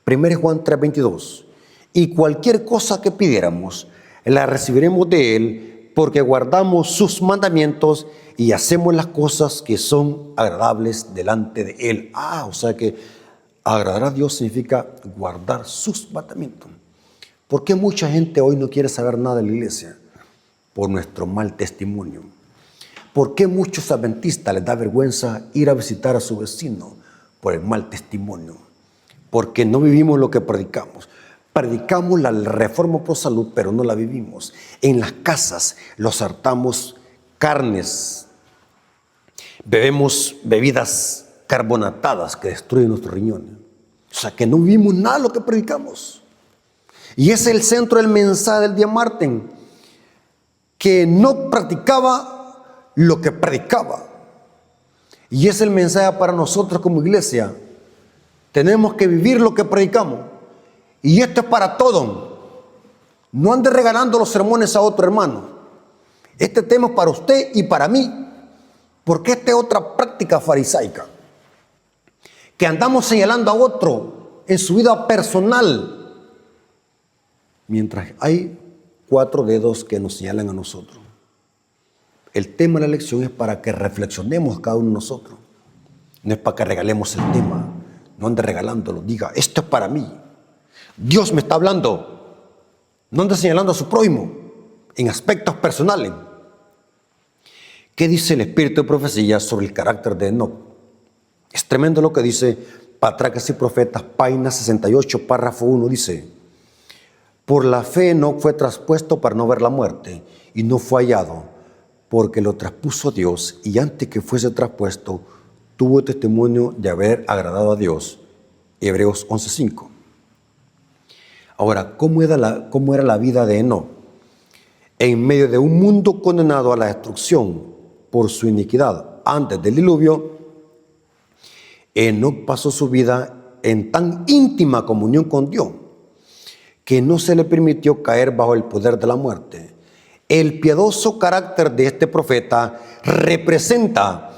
1 Juan 3:22, y cualquier cosa que pidiéramos, la recibiremos de Él, porque guardamos sus mandamientos y hacemos las cosas que son agradables delante de Él. O sea que agradar a Dios significa guardar sus mandamientos. ¿Por qué mucha gente hoy no quiere saber nada de la iglesia? Por nuestro mal testimonio. ¿Por qué muchos adventistas les da vergüenza ir a visitar a su vecino? Por el mal testimonio. Porque no vivimos lo que predicamos. Predicamos la reforma pro salud, pero no la vivimos. En las casas los hartamos carnes. Bebemos bebidas carbonatadas que destruyen nuestros riñones. O sea que no vivimos nada de lo que predicamos. Y ese es el centro del mensaje del día martes, que no practicaba lo que predicaba. Y es el mensaje para nosotros como iglesia. Tenemos que vivir lo que predicamos. Y esto es para todos. No ande regalando los sermones a otro hermano. Este tema es para usted y para mí. Porque esta es otra práctica farisaica. Que andamos señalando a otro en su vida personal. Mientras hay 4 dedos que nos señalan a nosotros. El tema de la lección es para que reflexionemos cada uno de nosotros. No es para que regalemos el tema. No ande regalándolo. Diga, esto es para mí. Dios me está hablando. No ande señalando a su prójimo en aspectos personales. ¿Qué dice el Espíritu de Profecía sobre el carácter de Enoc? Es tremendo lo que dice Patriarcas y Profetas, página 68, párrafo 1, dice: por la fe Enoc fue traspuesto para no ver la muerte, y no fue hallado, porque lo traspuso Dios, y antes que fuese traspuesto, tuvo testimonio de haber agradado a Dios. Hebreos 11:5. Ahora, ¿cómo era la vida de Enoc? En medio de un mundo condenado a la destrucción por su iniquidad antes del diluvio, Enoc pasó su vida en tan íntima comunión con Dios que no se le permitió caer bajo el poder de la muerte. El piadoso carácter de este profeta representa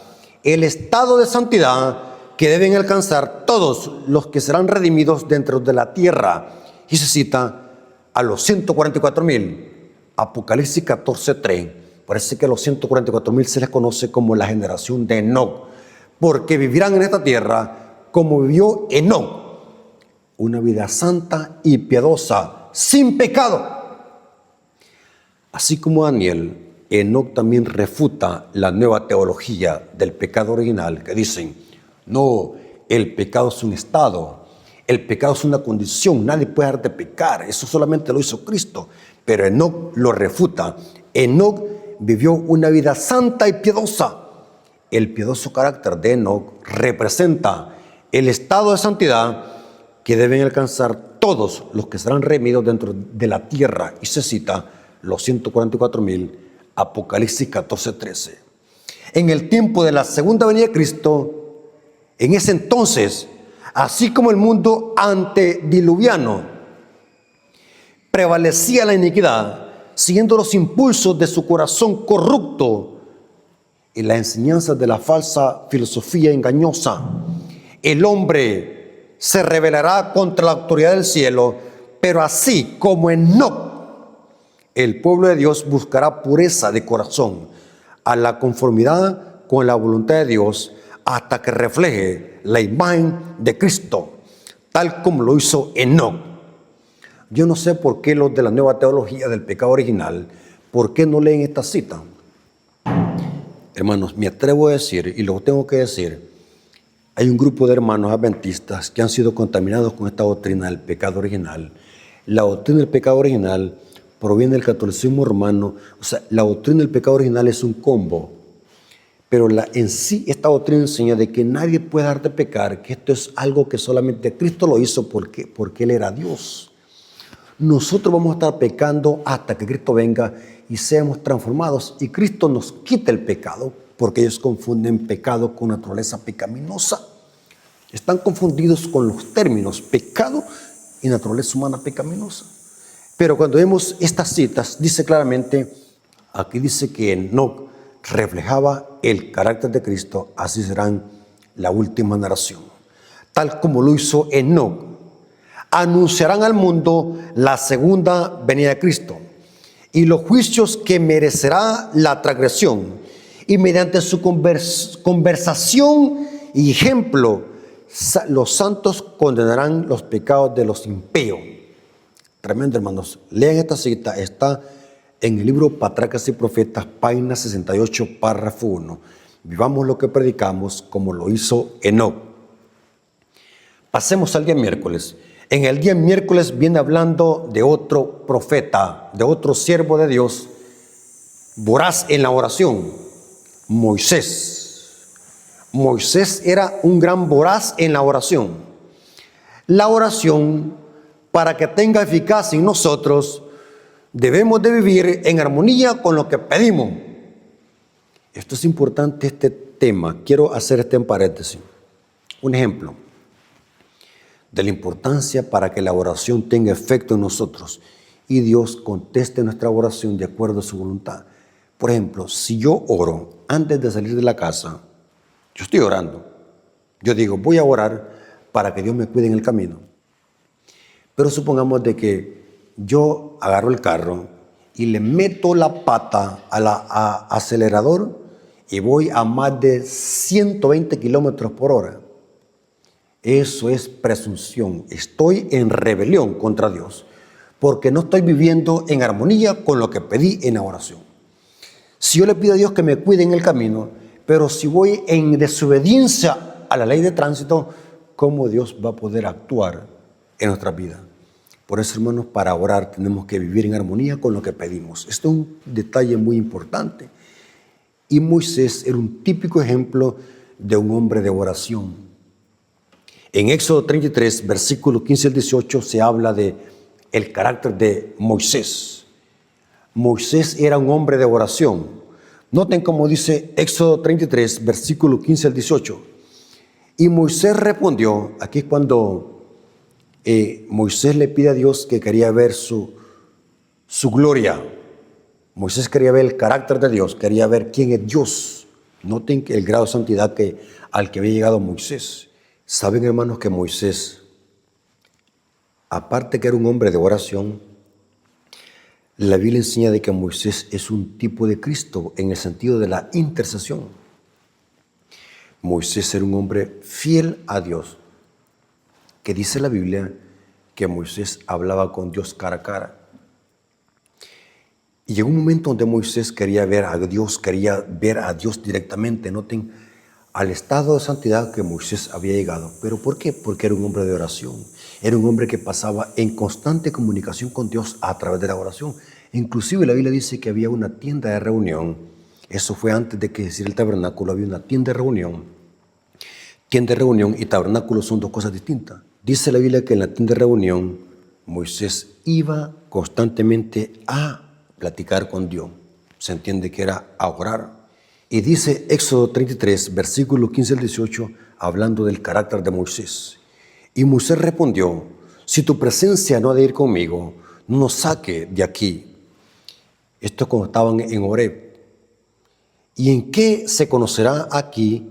el estado de santidad que deben alcanzar todos los que serán redimidos dentro de la tierra. Y se cita a los 144,000, Apocalipsis 14:3. Parece que a los 144,000 se les conoce como la generación de Enoc, porque vivirán en esta tierra como vivió Enoc, una vida santa y piadosa, sin pecado. Así como Daniel, Enoc también refuta la nueva teología del pecado original, que dicen, no, el pecado es un estado, el pecado es una condición, nadie puede dejar de pecar, eso solamente lo hizo Cristo. Pero Enoc lo refuta. Enoc vivió una vida santa y piadosa. El piadoso carácter de Enoc representa el estado de santidad que deben alcanzar todos los que serán redimidos dentro de la tierra. Y se cita los 144,000, Apocalipsis 14:13. En el tiempo de la segunda venida de Cristo, en ese entonces, así como el mundo antediluviano prevalecía la iniquidad, siguiendo los impulsos de su corazón corrupto y las enseñanzas de la falsa filosofía engañosa, el hombre se rebelará contra la autoridad del cielo, pero así como Enoc el pueblo de Dios buscará pureza de corazón a la conformidad con la voluntad de Dios hasta que refleje la imagen de Cristo, tal como lo hizo Enoc. Yo no sé por qué los de la nueva teología del pecado original, ¿por qué no leen esta cita? Hermanos, me atrevo a decir, y lo tengo que decir, hay un grupo de hermanos adventistas que han sido contaminados con esta doctrina del pecado original. La doctrina del pecado original proviene del catolicismo romano. O sea, la doctrina del pecado original es un combo. Pero en sí esta doctrina enseña de que nadie puede dejar de pecar, que esto es algo que solamente Cristo lo hizo porque Él era Dios. Nosotros vamos a estar pecando hasta que Cristo venga y seamos transformados. Y Cristo nos quita el pecado, porque ellos confunden pecado con naturaleza pecaminosa. Están confundidos con los términos pecado y naturaleza humana pecaminosa. Pero cuando vemos estas citas, dice claramente, aquí dice que Enoc reflejaba el carácter de Cristo, así serán la última narración. Tal como lo hizo Enoc, anunciarán al mundo la segunda venida de Cristo y los juicios que merecerá la transgresión. Y mediante su conversación y ejemplo, los santos condenarán los pecados de los impíos. Tremendo, hermanos. Lean esta cita, está en el libro Patriarcas y Profetas, página 68, párrafo 1. Vivamos lo que predicamos como lo hizo Enoc. Pasemos al día miércoles. En el día miércoles viene hablando de otro profeta, de otro siervo de Dios, voraz en la oración. Moisés. Moisés era un gran voraz en la oración. La oración, para que tenga eficacia en nosotros, debemos de vivir en armonía con lo que pedimos. Esto es importante, este tema. Quiero hacer este en paréntesis. Un ejemplo de la importancia para que la oración tenga efecto en nosotros y Dios conteste nuestra oración de acuerdo a su voluntad. Por ejemplo, si yo oro antes de salir de la casa, yo estoy orando. Yo digo, voy a orar para que Dios me cuide en el camino. Pero supongamos de que yo agarro el carro y le meto la pata al acelerador y voy a más de 120 kilómetros por hora. Eso es presunción. Estoy en rebelión contra Dios porque no estoy viviendo en armonía con lo que pedí en la oración. Si yo le pido a Dios que me cuide en el camino, pero si voy en desobediencia a la ley de tránsito, ¿cómo Dios va a poder actuar en nuestra vida? Por eso, hermanos, para orar tenemos que vivir en armonía con lo que pedimos. Esto es un detalle muy importante. Y Moisés era un típico ejemplo de un hombre de oración. En Éxodo 33, versículos 15 al 18, se habla de el carácter de Moisés. Moisés era un hombre de oración. Noten cómo dice Éxodo 33, versículo 15 al 18. Y Moisés respondió, aquí es cuando Moisés le pide a Dios que quería ver su gloria. Moisés quería ver el carácter de Dios, quería ver quién es Dios. Noten el grado de santidad al que había llegado Moisés. Saben, hermanos, que Moisés, aparte que era un hombre de oración, la Biblia enseña de que Moisés es un tipo de Cristo en el sentido de la intercesión. Moisés era un hombre fiel a Dios, que dice la Biblia que Moisés hablaba con Dios cara a cara. Y llegó un momento donde Moisés quería ver a Dios directamente. Noten al estado de santidad que Moisés había llegado. ¿Pero por qué? Porque era un hombre de oración. Era un hombre que pasaba en constante comunicación con Dios a través de la oración. Inclusive la Biblia dice que había una tienda de reunión. Eso fue antes de que existiera el tabernáculo. Había una tienda de reunión. Tienda de reunión y tabernáculo son dos cosas distintas. Dice la Biblia que en la tienda de reunión Moisés iba constantemente a platicar con Dios. Se entiende que era a orar. Y dice Éxodo 33, versículos 15 al 18, hablando del carácter de Moisés. Y Moisés respondió, si tu presencia no ha de ir conmigo, no nos saque de aquí. Esto es cuando estaban en Horeb. ¿Y en qué se conocerá aquí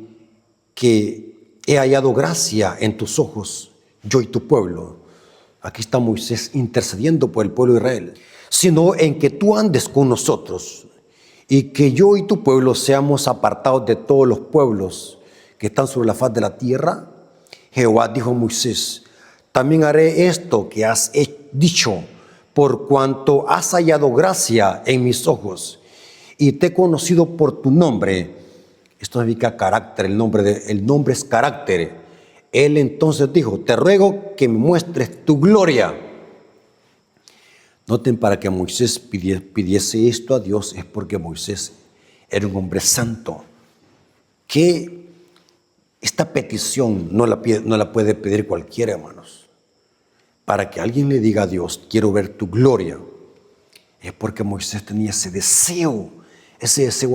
que he hallado gracia en tus ojos, yo y tu pueblo? Aquí está Moisés intercediendo por el pueblo de Israel. sino en que tú andes con nosotros y que yo y tu pueblo seamos apartados de todos los pueblos que están sobre la faz de la tierra. Jehová dijo a Moisés: también haré esto que has dicho, por cuanto has hallado gracia en mis ojos y te he conocido por tu nombre. Esto significa carácter, el nombre es carácter. Él entonces dijo: te ruego que me muestres tu gloria. Noten, para que Moisés pidiese esto a Dios es porque Moisés era un hombre santo. Que esta petición no la puede pedir cualquiera, hermanos. Para que alguien le diga a Dios: quiero ver tu gloria, es porque Moisés tenía ese deseo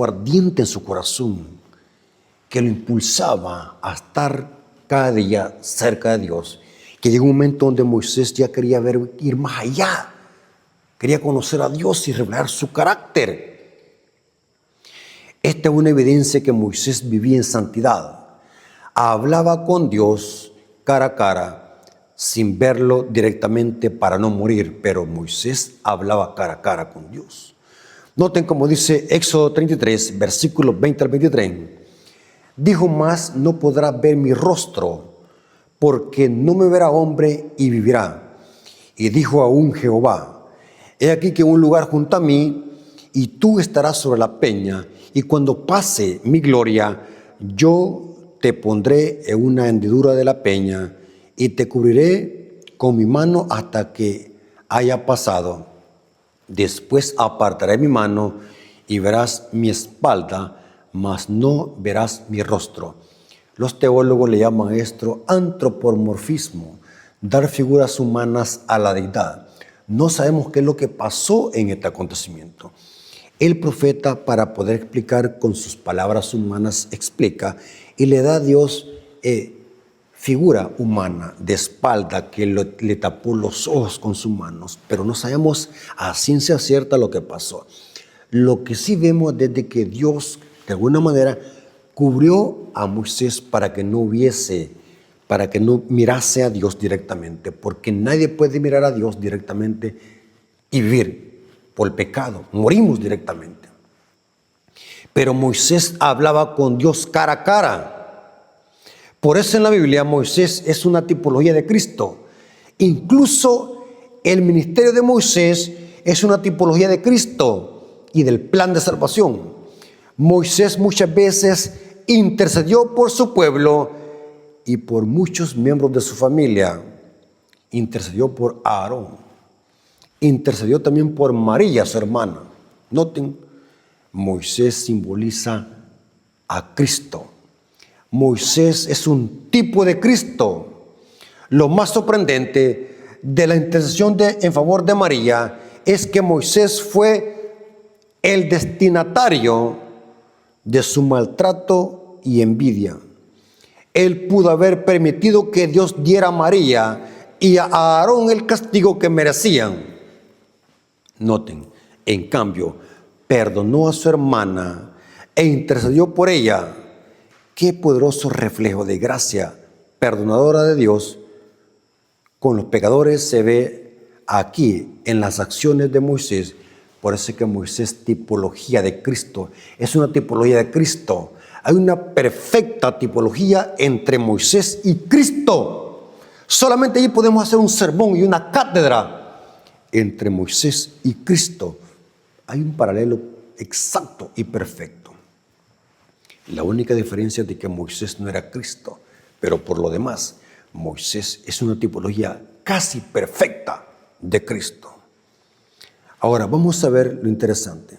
ardiente en su corazón, que lo impulsaba a estar cada día cerca de Dios. Que llegó un momento donde Moisés ya quería ir más allá. Quería conocer a Dios y revelar su carácter. Esta es una evidencia que Moisés vivía en santidad. Hablaba con Dios cara a cara, sin verlo directamente para no morir, pero Moisés hablaba cara a cara con Dios. Noten como dice Éxodo 33, versículos 20 al 23. Dijo más: no podrá ver mi rostro, porque no me verá hombre y vivirá. Y dijo aún Jehová: he aquí que un lugar junto a mí, y tú estarás sobre la peña, y cuando pase mi gloria, yo te pondré en una hendidura de la peña, y te cubriré con mi mano hasta que haya pasado. Después apartaré mi mano, y verás mi espalda, mas no verás mi rostro. Los teólogos le llaman esto antropomorfismo, dar figuras humanas a la deidad. No sabemos qué es lo que pasó en este acontecimiento. El profeta, para poder explicar con sus palabras humanas, explica y le da a Dios figura humana de espalda que le tapó los ojos con sus manos, pero no sabemos a ciencia cierta lo que pasó. Lo que sí vemos desde que Dios, de alguna manera, cubrió a Moisés para que no mirase a Dios directamente, porque nadie puede mirar a Dios directamente y vivir por el pecado. Morimos directamente. Pero Moisés hablaba con Dios cara a cara. Por eso en la Biblia Moisés es una tipología de Cristo. Incluso el ministerio de Moisés es una tipología de Cristo y del plan de salvación. Moisés muchas veces intercedió por su pueblo y por muchos miembros de su familia. Intercedió por Aarón. Intercedió también por María, su hermana. Noten, Moisés simboliza a Cristo. Moisés es un tipo de Cristo. Lo más sorprendente de la intercesión en favor de María es que Moisés fue el destinatario de su maltrato y envidia. Él pudo haber permitido que Dios diera a María y a Aarón el castigo que merecían. Noten, en cambio, perdonó a su hermana e intercedió por ella. Qué poderoso reflejo de gracia perdonadora de Dios con los pecadores se ve aquí en las acciones de Moisés. Por eso es que Moisés es tipología de Cristo. Es una tipología de Cristo. Hay una perfecta tipología entre Moisés y Cristo. Solamente ahí podemos hacer un sermón y una cátedra entre Moisés y Cristo. Hay un paralelo exacto y perfecto. La única diferencia es de que Moisés no era Cristo, pero por lo demás, Moisés es una tipología casi perfecta de Cristo. Ahora vamos a ver lo interesante.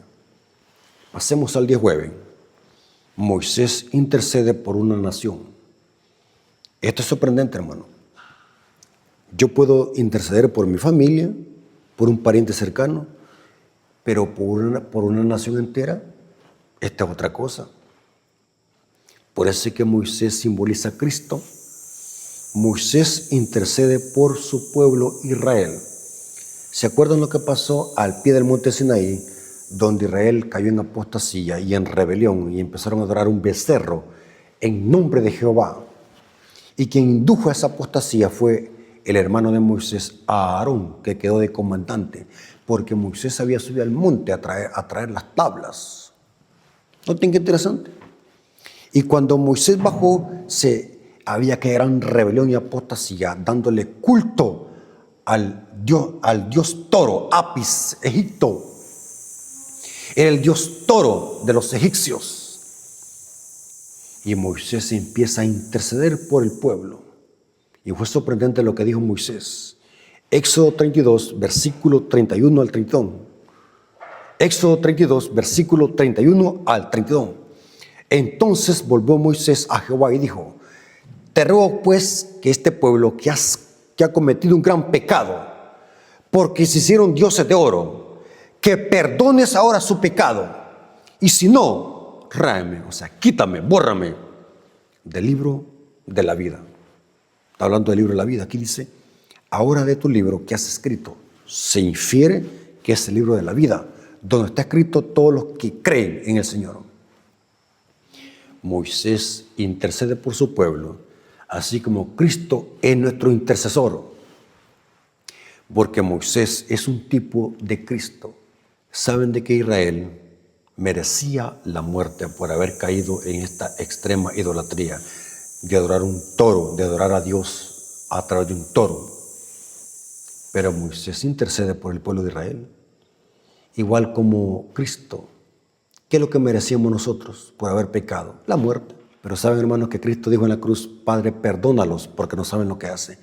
Pasemos al 19. Moisés intercede por una nación. Esto es sorprendente, hermano. Yo puedo interceder por mi familia, por un pariente cercano, pero por una nación entera, esta es otra cosa. Por eso es que Moisés simboliza a Cristo. Moisés intercede por su pueblo Israel. ¿Se acuerdan lo que pasó al pie del monte Sinaí, donde Israel cayó en apostasía y en rebelión y empezaron a adorar un becerro en nombre de Jehová? Y quien indujo a esa apostasía fue el hermano de Moisés, Aarón, que quedó de comandante. porque Moisés había subido al monte a traer las tablas. ¿Noten qué interesante? Y cuando Moisés bajó, había que gran rebelión y apostasía, dándole culto al dios toro, Apis, Egipto. Era el dios toro de los egipcios. Y Moisés empieza a interceder por el pueblo. Y fue sorprendente lo que dijo Moisés. Éxodo 32, versículo 31 al 32. Éxodo 32, versículo 31 al 32. Entonces volvió Moisés a Jehová y dijo: te ruego pues que este pueblo que ha cometido un gran pecado, porque se hicieron dioses de oro, que perdones ahora su pecado. Y si no, ráeme, o sea, quítame, bórrame del libro de la vida. Está hablando del libro de la vida. Aquí dice: ahora de tu libro que has escrito, se infiere que es el libro de la vida, donde está escrito todos los que creen en el Señor. Moisés intercede por su pueblo, así como Cristo es nuestro intercesor, porque Moisés es un tipo de Cristo. Saben de que Israel merecía la muerte por haber caído en esta extrema idolatría de adorar un toro, de adorar a Dios a través de un toro. Pero Moisés intercede por el pueblo de Israel, igual como Cristo. ¿Qué es lo que merecíamos nosotros por haber pecado? La muerte. Pero saben, hermanos, que Cristo dijo en la cruz: Padre, perdónalos porque no saben lo que hacen.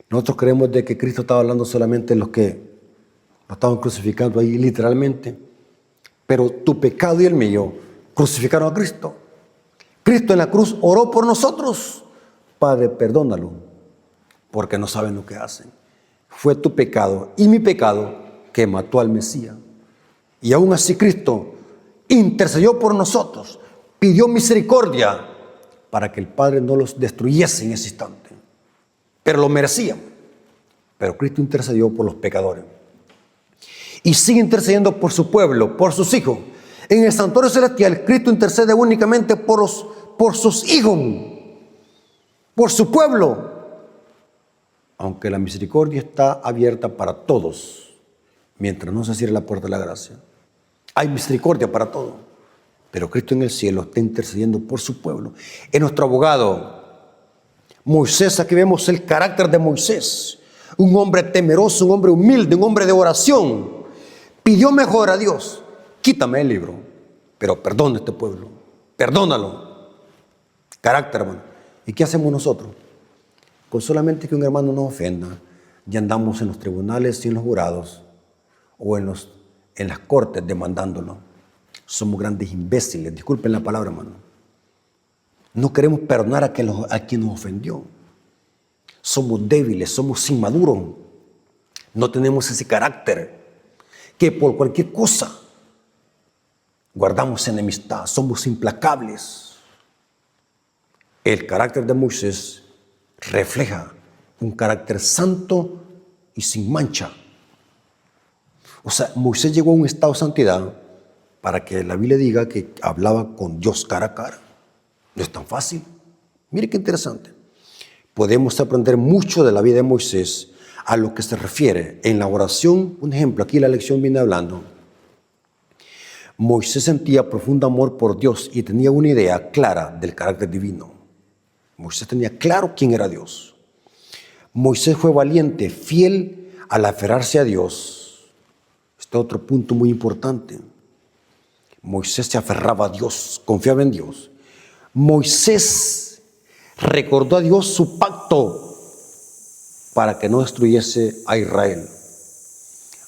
Nosotros creemos de que Cristo estaba hablando solamente de los que lo estaban crucificando ahí literalmente. Pero tu pecado y el mío crucificaron a Cristo. Cristo en la cruz oró por nosotros: Padre, perdónalo porque no saben lo que hacen. Fue tu pecado y mi pecado que mató al Mesías. Y aún así Cristo intercedió por nosotros, pidió misericordia para que el Padre no los destruyese en ese instante. Pero lo merecían. Pero Cristo intercedió por los pecadores. Y sigue intercediendo por su pueblo, por sus hijos. En el santuario celestial, Cristo intercede únicamente por sus hijos, por su pueblo. Aunque la misericordia está abierta para todos, mientras no se cierre la puerta de la gracia. Hay misericordia para todos. Pero Cristo en el cielo está intercediendo por su pueblo. Es nuestro abogado. Moisés, aquí vemos el carácter de Moisés. Un hombre temeroso, un hombre humilde, un hombre de oración. Pidió mejor a Dios: quítame el libro, pero perdona a este pueblo. Perdónalo. Carácter, hermano. ¿Y qué hacemos nosotros? Con solamente que un hermano nos ofenda, ya andamos en los tribunales y en los jurados o en las cortes demandándolo. Somos grandes imbéciles, disculpen la palabra, hermano. No queremos perdonar a quien nos ofendió. Somos débiles, somos inmaduros. No tenemos ese carácter que por cualquier cosa guardamos enemistad, somos implacables. El carácter de Moisés refleja un carácter santo y sin mancha. O sea, Moisés llegó a un estado de santidad para que la Biblia diga que hablaba con Dios cara a cara. No es tan fácil. Mire qué interesante. Podemos aprender mucho de la vida de Moisés a lo que se refiere en la oración. Un ejemplo, aquí la lección viene hablando. Moisés sentía profundo amor por Dios y tenía una idea clara del carácter divino. Moisés tenía claro quién era Dios. Moisés fue valiente, fiel al aferrarse a Dios. Este es otro punto muy importante. Moisés se aferraba a Dios, confiaba en Dios. Moisés recordó a Dios su pacto para que no destruyese a Israel.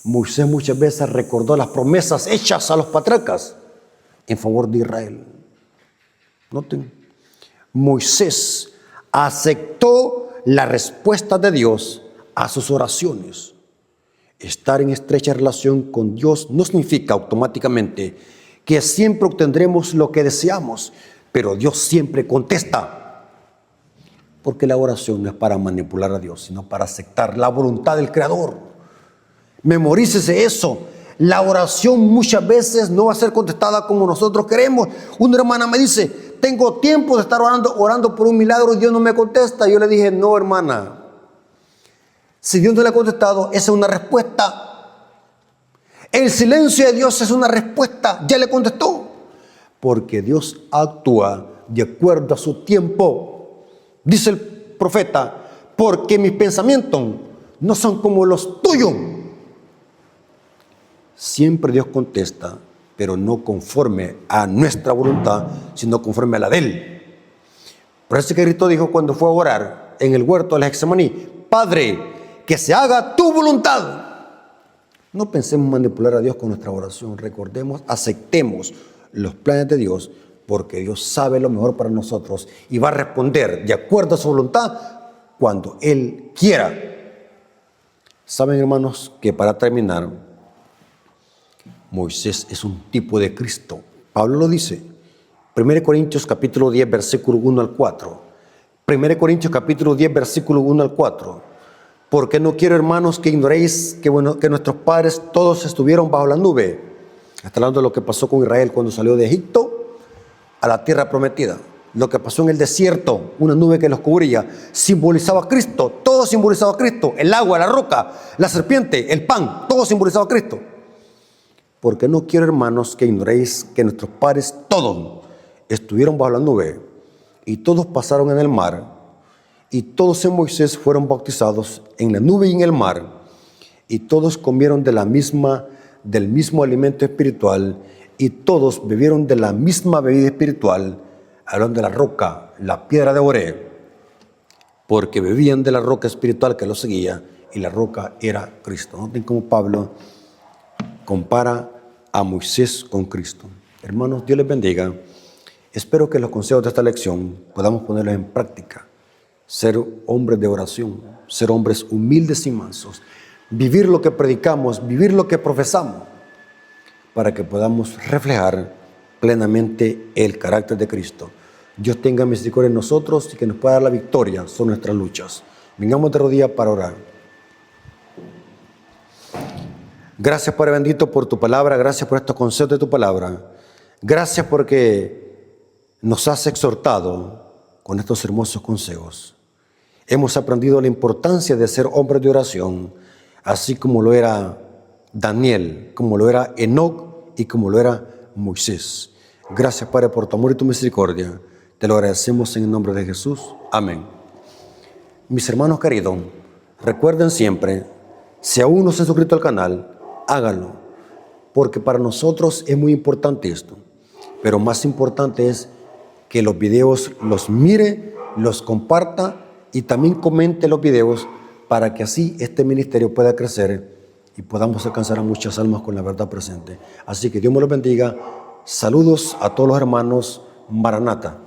Moisés muchas veces recordó las promesas hechas a los patriarcas en favor de Israel. Noten, Moisés aceptó la respuesta de Dios a sus oraciones. Estar en estrecha relación con Dios no significa automáticamente que siempre obtendremos lo que deseamos, pero Dios siempre contesta. Porque la oración no es para manipular a Dios, sino para aceptar la voluntad del Creador. Memorícese eso. La oración muchas veces no va a ser contestada como nosotros queremos. Una hermana me dice: tengo tiempo de estar orando por un milagro y Dios no me contesta. Yo le dije: no, hermana. Si Dios no le ha contestado, esa es una respuesta. El silencio de Dios es una respuesta. Ya le contestó. Porque Dios actúa de acuerdo a su tiempo. Dice el profeta, porque mis pensamientos no son como los tuyos. Siempre Dios contesta, pero no conforme a nuestra voluntad, sino conforme a la de Él. Por eso que Cristo dijo cuando fue a orar en el huerto de la Getsemaní, Padre, que se haga tu voluntad. No pensemos manipular a Dios con nuestra oración. Recordemos, aceptemos los planes de Dios, porque Dios sabe lo mejor para nosotros y va a responder de acuerdo a su voluntad cuando Él quiera. Saben, hermanos, que para terminar, Moisés es un tipo de Cristo. Pablo lo dice. 1 Corintios capítulo 10, versículo 1 al 4. 1 Corintios capítulo 10, versículo 1 al 4. Porque no quiero, hermanos, que ignoréis que nuestros padres todos estuvieron bajo la nube. Está hablando de lo que pasó con Israel cuando salió de Egipto a la tierra prometida. Lo que pasó en el desierto, una nube que los cubría, simbolizaba a Cristo. Todo simbolizaba a Cristo. El agua, la roca, la serpiente, el pan, todo simbolizaba a Cristo. Porque no quiero, hermanos, que ignoréis que nuestros padres todos estuvieron bajo la nube y todos pasaron en el mar y todos en Moisés fueron bautizados en la nube y en el mar y todos comieron del mismo alimento espiritual y todos bebieron de la misma bebida espiritual, hablando de la roca, la piedra de Oreb, porque bebían de la roca espiritual que los seguía y la roca era Cristo. Noten cómo Pablo compara a Moisés con Cristo. Hermanos, Dios les bendiga. Espero que los consejos de esta lección podamos ponerlos en práctica. Ser hombres de oración, ser hombres humildes y mansos, vivir lo que predicamos, vivir lo que profesamos, para que podamos reflejar plenamente el carácter de Cristo. Dios tenga misericordia en nosotros y que nos pueda dar la victoria sobre nuestras luchas. Vengamos de rodillas para orar. Gracias, Padre bendito, por tu palabra. Gracias por estos consejos de tu palabra. Gracias porque nos has exhortado con estos hermosos consejos. Hemos aprendido la importancia de ser hombres de oración, así como lo era Daniel, como lo era Enoc y como lo era Moisés. Gracias, Padre, por tu amor y tu misericordia. Te lo agradecemos en el nombre de Jesús. Amén. Mis hermanos queridos, recuerden siempre, si aún no se han suscrito al canal, háganlo, porque para nosotros es muy importante esto. Pero más importante es que los videos los mire, los comparta y también comente los videos para que así este ministerio pueda crecer y podamos alcanzar a muchas almas con la verdad presente. Así que Dios me los bendiga. Saludos a todos los hermanos. Maranata.